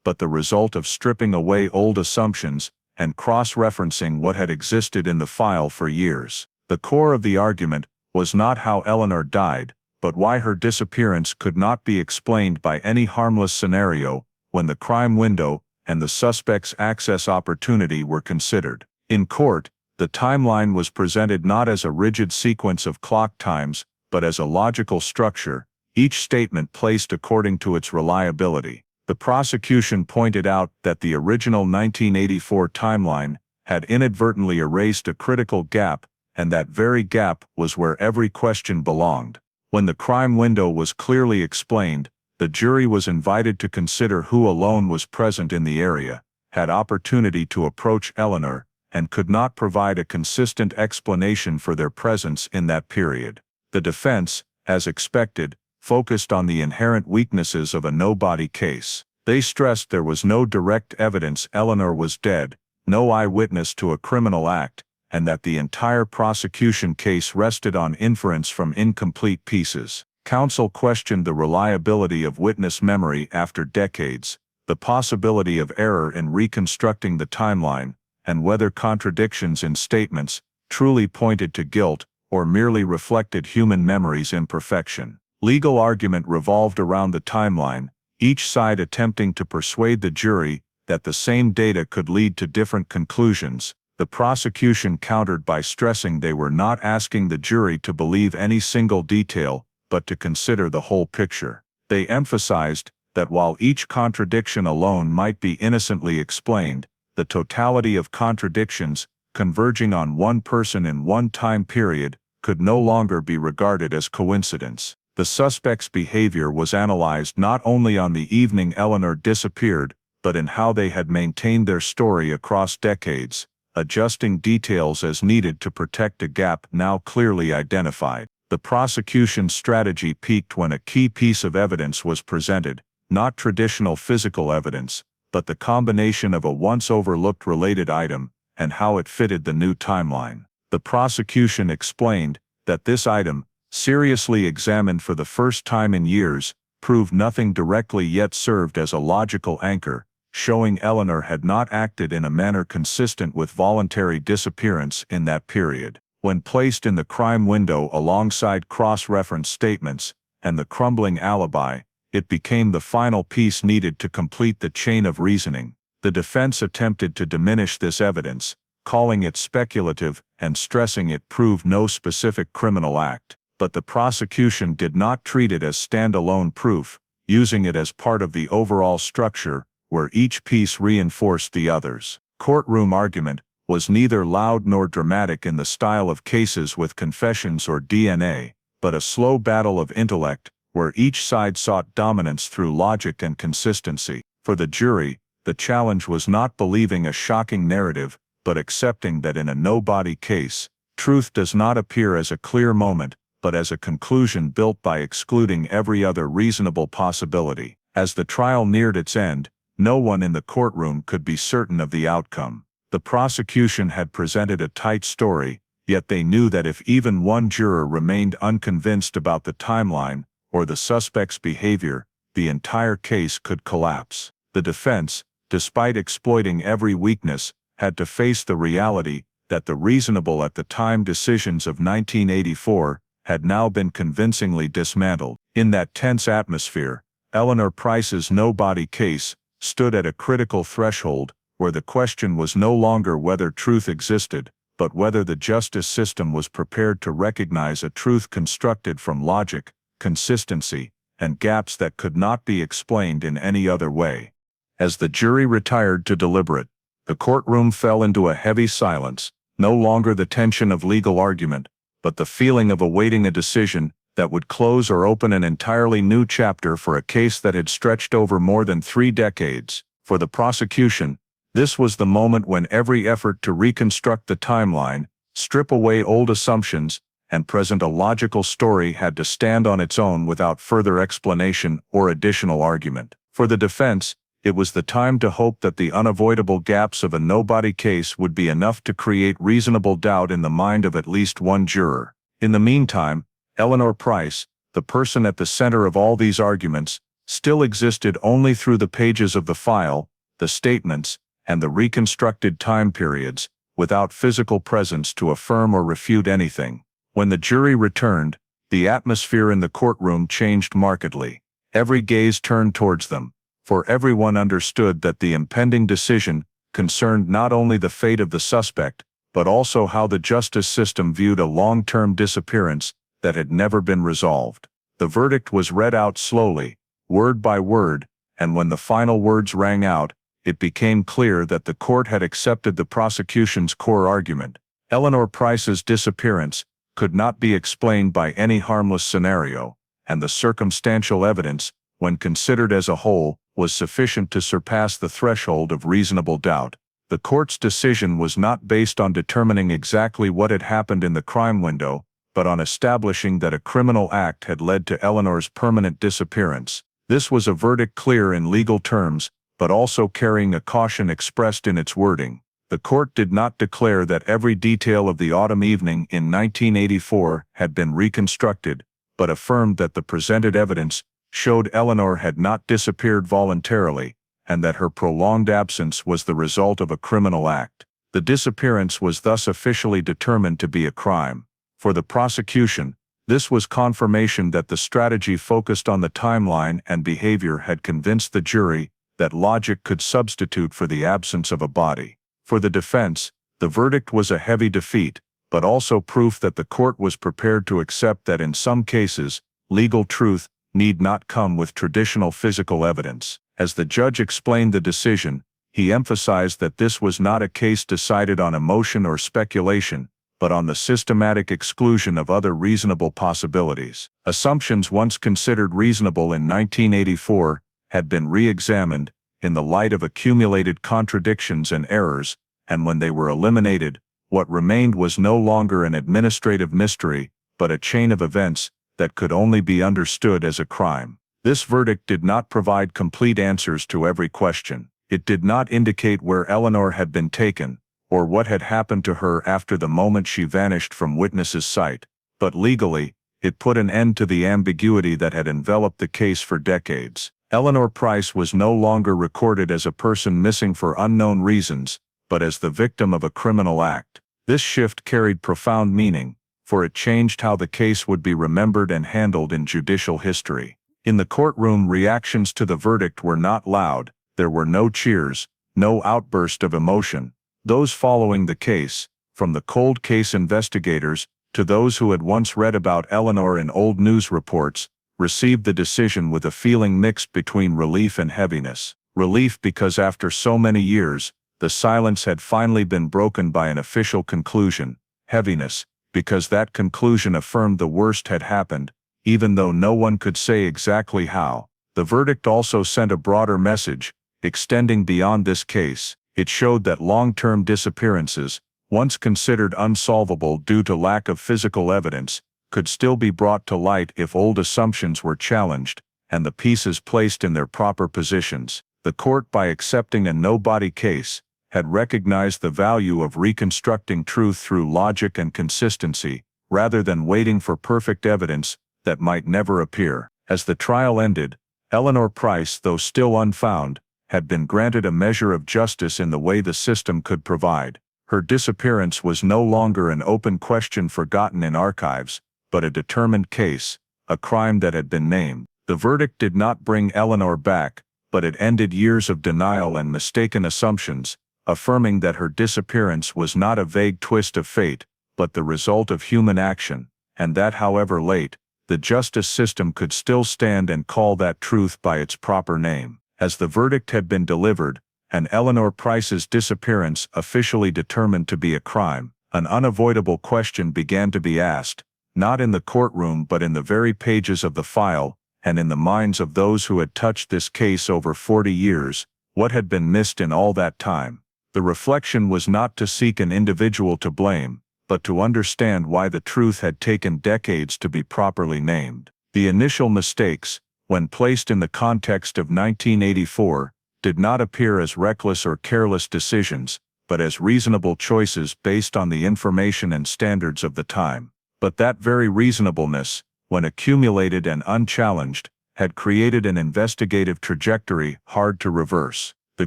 A: but the result of stripping away old assumptions and cross-referencing what had existed in the file for years. The core of the argument was not how Eleanor died, but why her disappearance could not be explained by any harmless scenario when the crime window and the suspect's access opportunity were considered. In court, the timeline was presented not as a rigid sequence of clock times, but as a logical structure, each statement placed according to its reliability. The prosecution pointed out that the original 1984 timeline had inadvertently erased a critical gap, and that very gap was where every question belonged. When the crime window was clearly explained, the jury was invited to consider who alone was present in the area, had opportunity to approach Eleanor, and could not provide a consistent explanation for their presence in that period. The defense, as expected, focused on the inherent weaknesses of a no-body case. They stressed there was no direct evidence Eleanor was dead, no eyewitness to a criminal act, and that the entire prosecution case rested on inference from incomplete pieces. Counsel questioned the reliability of witness memory after decades, the possibility of error in reconstructing the timeline, and whether contradictions in statements truly pointed to guilt or merely reflected human memory's imperfection. Legal argument revolved around the timeline, each side attempting to persuade the jury that the same data could lead to different conclusions. The prosecution countered by stressing they were not asking the jury to believe any single detail, but to consider the whole picture. They emphasized that while each contradiction alone might be innocently explained, the totality of contradictions, converging on one person in one time period, could no longer be regarded as coincidence. The suspect's behavior was analyzed not only on the evening Eleanor disappeared, but in how they had maintained their story across decades, adjusting details as needed to protect a gap now clearly identified. The prosecution's strategy peaked when a key piece of evidence was presented, not traditional physical evidence, but the combination of a once-overlooked related item and how it fitted the new timeline. The prosecution explained that this item, seriously examined for the first time in years, proved nothing directly yet served as a logical anchor, showing Eleanor had not acted in a manner consistent with voluntary disappearance in that period. When placed in the crime window alongside cross-reference statements and the crumbling alibi, it became the final piece needed to complete the chain of reasoning. The defense attempted to diminish this evidence, calling it speculative and stressing it proved no specific criminal act. But the prosecution did not treat it as standalone proof, using it as part of the overall structure, where each piece reinforced the others. Courtroom argument was neither loud nor dramatic in the style of cases with confessions or DNA, but a slow battle of intellect, where each side sought dominance through logic and consistency. For the jury, the challenge was not believing a shocking narrative, but accepting that in a no-body case, truth does not appear as a clear moment, but as a conclusion built by excluding every other reasonable possibility. As the trial neared its end, no one in the courtroom could be certain of the outcome. The prosecution had presented a tight story, yet they knew that if even one juror remained unconvinced about the timeline or the suspect's behavior, the entire case could collapse. The defense, despite exploiting every weakness, had to face the reality that the reasonable at the time decisions of 1984 had now been convincingly dismantled. In that tense atmosphere, Eleanor Price's no-body case stood at a critical threshold, where the question was no longer whether truth existed, but whether the justice system was prepared to recognize a truth constructed from logic, consistency, and gaps that could not be explained in any other way. As the jury retired to deliberate, the courtroom fell into a heavy silence, no longer the tension of legal argument, but the feeling of awaiting a decision that would close or open an entirely new chapter for a case that had stretched over more than 3 decades. For the prosecution, this was the moment when every effort to reconstruct the timeline, strip away old assumptions, and present a logical story had to stand on its own without further explanation or additional argument. For the defense, it was the time to hope that the unavoidable gaps of a nobody case would be enough to create reasonable doubt in the mind of at least one juror. In the meantime, Eleanor Price, the person at the center of all these arguments, still existed only through the pages of the file, the statements, and the reconstructed time periods, without physical presence to affirm or refute anything. When the jury returned, the atmosphere in the courtroom changed markedly. Every gaze turned towards them, for everyone understood that the impending decision concerned not only the fate of the suspect, but also how the justice system viewed a long-term disappearance that had never been resolved. The verdict was read out slowly, word by word, and when the final words rang out, it became clear that the court had accepted the prosecution's core argument. Eleanor Price's disappearance could not be explained by any harmless scenario, and the circumstantial evidence, when considered as a whole, was sufficient to surpass the threshold of reasonable doubt. The court's decision was not based on determining exactly what had happened in the crime window, but on establishing that a criminal act had led to Eleanor's permanent disappearance. This was a verdict clear in legal terms, but also carrying a caution expressed in its wording. The court did not declare that every detail of the autumn evening in 1984 had been reconstructed, but affirmed that the presented evidence showed Eleanor had not disappeared voluntarily, and that her prolonged absence was the result of a criminal act. The disappearance was thus officially determined to be a crime. For the prosecution, this was confirmation that the strategy focused on the timeline and behavior had convinced the jury that logic could substitute for the absence of a body. For the defense, the verdict was a heavy defeat, but also proof that the court was prepared to accept that in some cases, legal truth need not come with traditional physical evidence. As the judge explained the decision, he emphasized that this was not a case decided on emotion or speculation, but on the systematic exclusion of other reasonable possibilities. Assumptions once considered reasonable in 1984 had been re-examined in the light of accumulated contradictions and errors, and when they were eliminated, what remained was no longer an administrative mystery, but a chain of events that could only be understood as a crime. This verdict did not provide complete answers to every question. It did not indicate where Eleanor had been taken, or what had happened to her after the moment she vanished from witnesses' sight, but legally, it put an end to the ambiguity that had enveloped the case for decades. Eleanor Price was no longer recorded as a person missing for unknown reasons, but as the victim of a criminal act. This shift carried profound meaning, for it changed how the case would be remembered and handled in judicial history. In the courtroom, reactions to the verdict were not loud. There were no cheers, no outburst of emotion. Those following the case, from the cold case investigators to those who had once read about Eleanor in old news reports, received the decision with a feeling mixed between relief and heaviness. Relief because after so many years, the silence had finally been broken by an official conclusion. Heaviness, because that conclusion affirmed the worst had happened, even though no one could say exactly how. The verdict also sent a broader message, extending beyond this case. It showed that long-term disappearances, once considered unsolvable due to lack of physical evidence, could still be brought to light if old assumptions were challenged and the pieces placed in their proper positions. The court, by accepting a no-body case, had recognized the value of reconstructing truth through logic and consistency, rather than waiting for perfect evidence that might never appear. As the trial ended, Eleanor Price, though still unfound, had been granted a measure of justice in the way the system could provide. Her disappearance was no longer an open question forgotten in archives, but a determined case, a crime that had been named. The verdict did not bring Eleanor back, but it ended years of denial and mistaken assumptions, affirming that her disappearance was not a vague twist of fate, but the result of human action, and that however late, the justice system could still stand and call that truth by its proper name. As the verdict had been delivered, and Eleanor Price's disappearance officially determined to be a crime, an unavoidable question began to be asked, not in the courtroom but in the very pages of the file, and in the minds of those who had touched this case over 40 years, what had been missed in all that time. The reflection was not to seek an individual to blame, but to understand why the truth had taken decades to be properly named. The initial mistakes, when placed in the context of 1984, did not appear as reckless or careless decisions, but as reasonable choices based on the information and standards of the time. But that very reasonableness, when accumulated and unchallenged, had created an investigative trajectory hard to reverse. The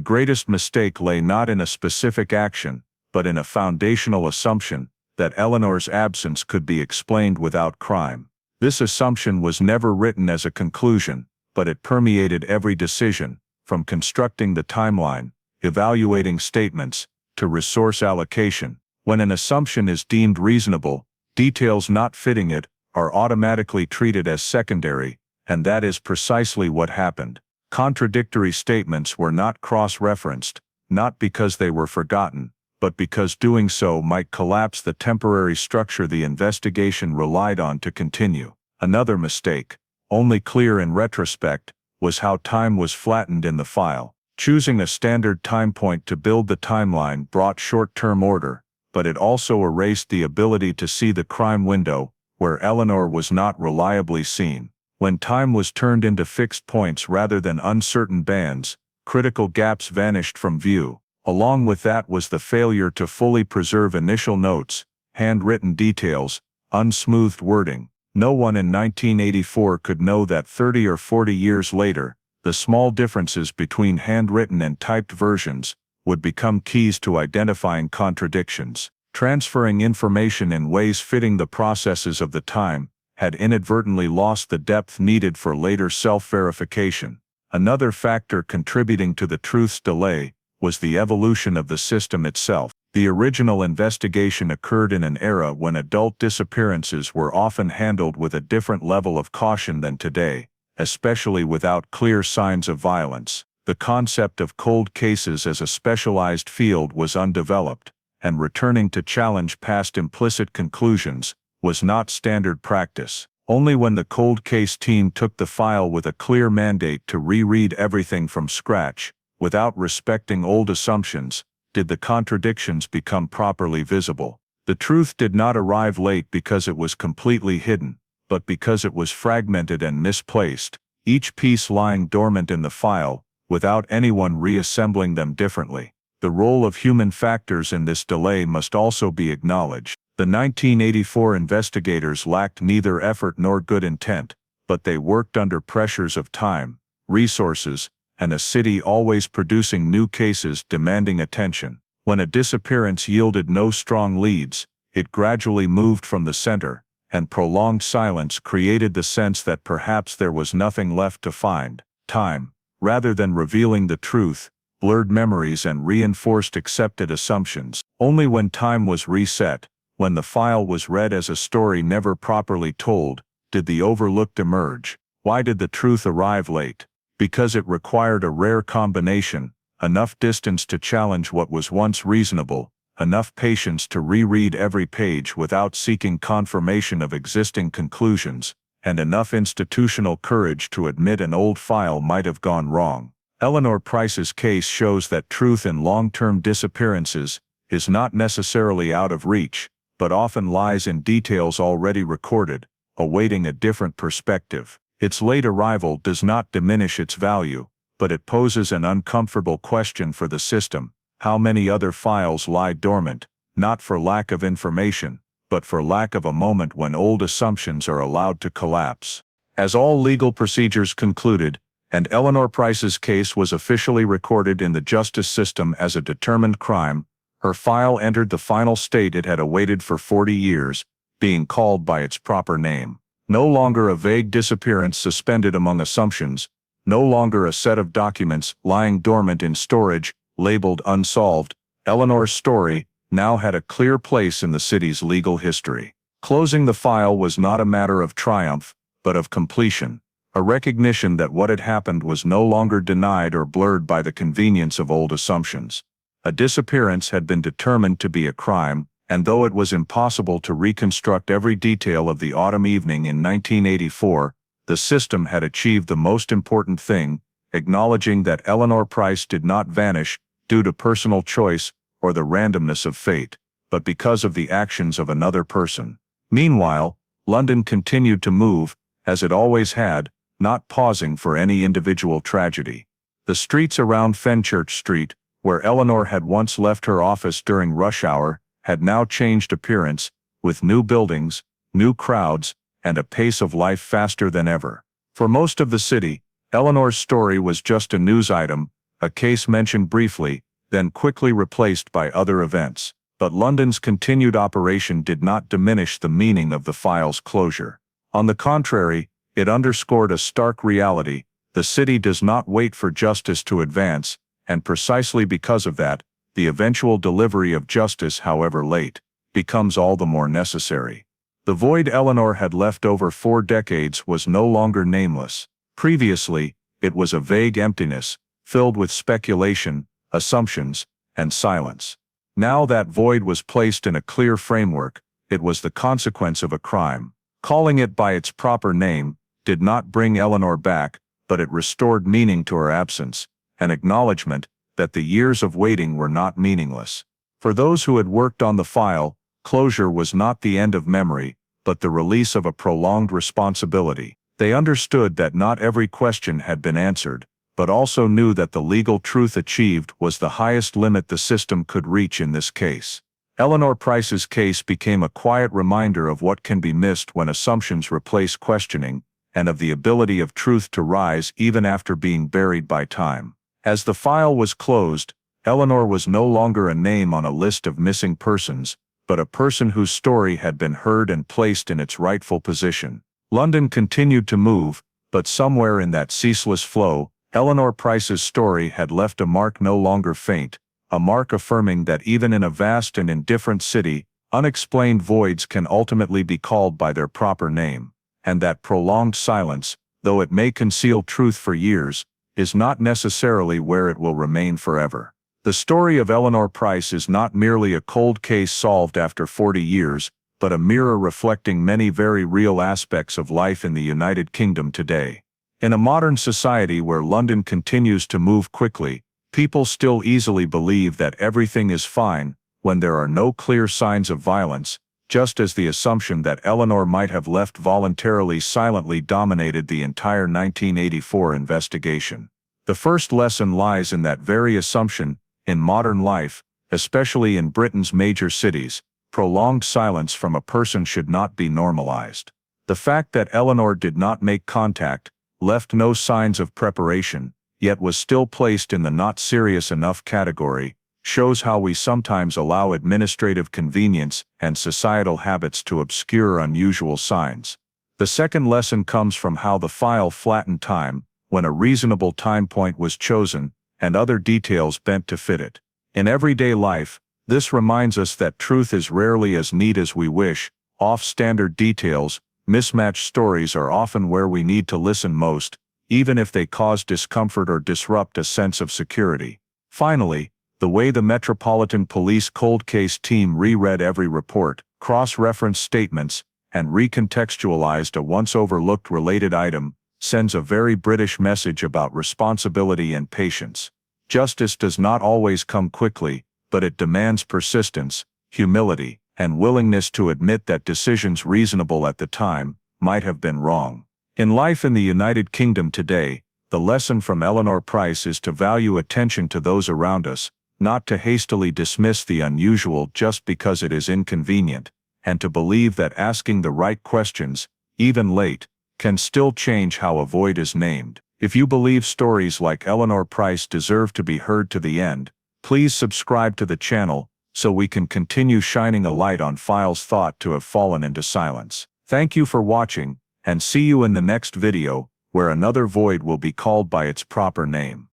A: greatest mistake lay not in a specific action, but in a foundational assumption that Eleanor's absence could be explained without crime. This assumption was never written as a conclusion, but it permeated every decision, from constructing the timeline, evaluating statements, to resource allocation. When an assumption is deemed reasonable, details not fitting it are automatically treated as secondary, and that is precisely what happened. Contradictory statements were not cross-referenced, not because they were forgotten, but because doing so might collapse the temporary structure the investigation relied on to continue. Another mistake, only clear in retrospect, was how time was flattened in the file. Choosing a standard time point to build the timeline brought short-term order, but it also erased the ability to see the crime window, where Eleanor was not reliably seen. When time was turned into fixed points rather than uncertain bands, critical gaps vanished from view. Along with that was the failure to fully preserve initial notes, handwritten details, unsmoothed wording. No one in 1984 could know that 30 or 40 years later, the small differences between handwritten and typed versions would become keys to identifying contradictions. Transferring information in ways fitting the processes of the time had inadvertently lost the depth needed for later self-verification. Another factor contributing to the truth's delay was the evolution of the system itself. The original investigation occurred in an era when adult disappearances were often handled with a different level of caution than today, especially without clear signs of violence. The concept of cold cases as a specialized field was undeveloped, and returning to challenge past implicit conclusions was not standard practice. Only when the cold case team took the file with a clear mandate to reread everything from scratch, without respecting old assumptions, did the contradictions become properly visible. The truth did not arrive late because it was completely hidden, but because it was fragmented and misplaced, each piece lying dormant in the file, without anyone reassembling them differently. The role of human factors in this delay must also be acknowledged. The 1984 investigators lacked neither effort nor good intent, but they worked under pressures of time, resources, and a city always producing new cases demanding attention. When a disappearance yielded no strong leads, it gradually moved from the center, and prolonged silence created the sense that perhaps there was nothing left to find. Time, rather than revealing the truth, blurred memories and reinforced accepted assumptions. Only when time was reset, when the file was read as a story never properly told, did the overlooked emerge. Why did the truth arrive late? Because it required a rare combination: enough distance to challenge what was once reasonable, enough patience to reread every page without seeking confirmation of existing conclusions, and enough institutional courage to admit an old file might have gone wrong. Eleanor Price's case shows that truth in long-term disappearances is not necessarily out of reach, but often lies in details already recorded, awaiting a different perspective. Its late arrival does not diminish its value, but it poses an uncomfortable question for the system: how many other files lie dormant, not for lack of information, but for lack of a moment when old assumptions are allowed to collapse? As all legal procedures concluded, and Eleanor Price's case was officially recorded in the justice system as a determined crime, her file entered the final state it had awaited for 40 years, being called by its proper name. No longer a vague disappearance suspended among assumptions, no longer a set of documents lying dormant in storage, labeled unsolved. Eleanor's story now had a clear place in the city's legal history. Closing the file was not a matter of triumph, but of completion, a recognition that what had happened was no longer denied or blurred by the convenience of old assumptions. A disappearance had been determined to be a crime, and though it was impossible to reconstruct every detail of the autumn evening in 1984, the system had achieved the most important thing, acknowledging that Eleanor Price did not vanish due to personal choice or the randomness of fate, but because of the actions of another person. Meanwhile, London continued to move, as it always had, not pausing for any individual tragedy. The streets around Fenchurch Street, where Eleanor had once left her office during rush hour, had now changed appearance, with new buildings, new crowds, and a pace of life faster than ever. For most of the city, Eleanor's story was just a news item, a case mentioned briefly, then quickly replaced by other events. But London's continued operation did not diminish the meaning of the file's closure. On the contrary, it underscored a stark reality: the city does not wait for justice to advance, and precisely because of that, the eventual delivery of justice, however late, becomes all the more necessary. The void Eleanor had left over 4 decades was no longer nameless. Previously, it was a vague emptiness, filled with speculation, assumptions, and silence. Now that void was placed in a clear framework. It was the consequence of a crime. Calling it by its proper name did not bring Eleanor back, but it restored meaning to her absence, an acknowledgement that the years of waiting were not meaningless. For those who had worked on the file, closure was not the end of memory, but the release of a prolonged responsibility. They understood that not every question had been answered, but also knew that the legal truth achieved was the highest limit the system could reach in this case. Eleanor Price's case became a quiet reminder of what can be missed when assumptions replace questioning, and of the ability of truth to rise even after being buried by time. As the file was closed, Eleanor was no longer a name on a list of missing persons, but a person whose story had been heard and placed in its rightful position. London continued to move, but somewhere in that ceaseless flow, Eleanor Price's story had left a mark no longer faint, a mark affirming that even in a vast and indifferent city, unexplained voids can ultimately be called by their proper name, and that prolonged silence, though it may conceal truth for years, is not necessarily where it will remain forever. The story of Eleanor Price is not merely a cold case solved after 40 years, but a mirror reflecting many very real aspects of life in the United Kingdom today. In a modern society where London continues to move quickly, people still easily believe that everything is fine when there are no clear signs of violence, just as the assumption that Eleanor might have left voluntarily silently dominated the entire 1984 investigation. The first lesson lies in that very assumption. In modern life, especially in Britain's major cities, prolonged silence from a person should not be normalized. The fact that Eleanor did not make contact, left no signs of preparation, yet was still placed in the not serious enough category, shows how we sometimes allow administrative convenience and societal habits to obscure unusual signs. The second lesson comes from how the file flattened time, when a reasonable time point was chosen, and other details bent to fit it. In everyday life, this reminds us that truth is rarely as neat as we wish. Off-standard details, mismatched stories are often where we need to listen most, even if they cause discomfort or disrupt a sense of security. Finally, the way the Metropolitan Police cold case team reread every report, cross-referenced statements, and recontextualized a once overlooked related item, sends a very British message about responsibility and patience. Justice does not always come quickly, but it demands persistence, humility, and willingness to admit that decisions reasonable at the time might have been wrong. In life in the United Kingdom today, the lesson from Eleanor Price is to value attention to those around us, not to hastily dismiss the unusual just because it is inconvenient, and to believe that asking the right questions, even late, can still change how a void is named. If you believe stories like Eleanor Price deserve to be heard to the end, please subscribe to the channel so we can continue shining a light on files thought to have fallen into silence. Thank you for watching, and see you in the next video, where another void will be called by its proper name.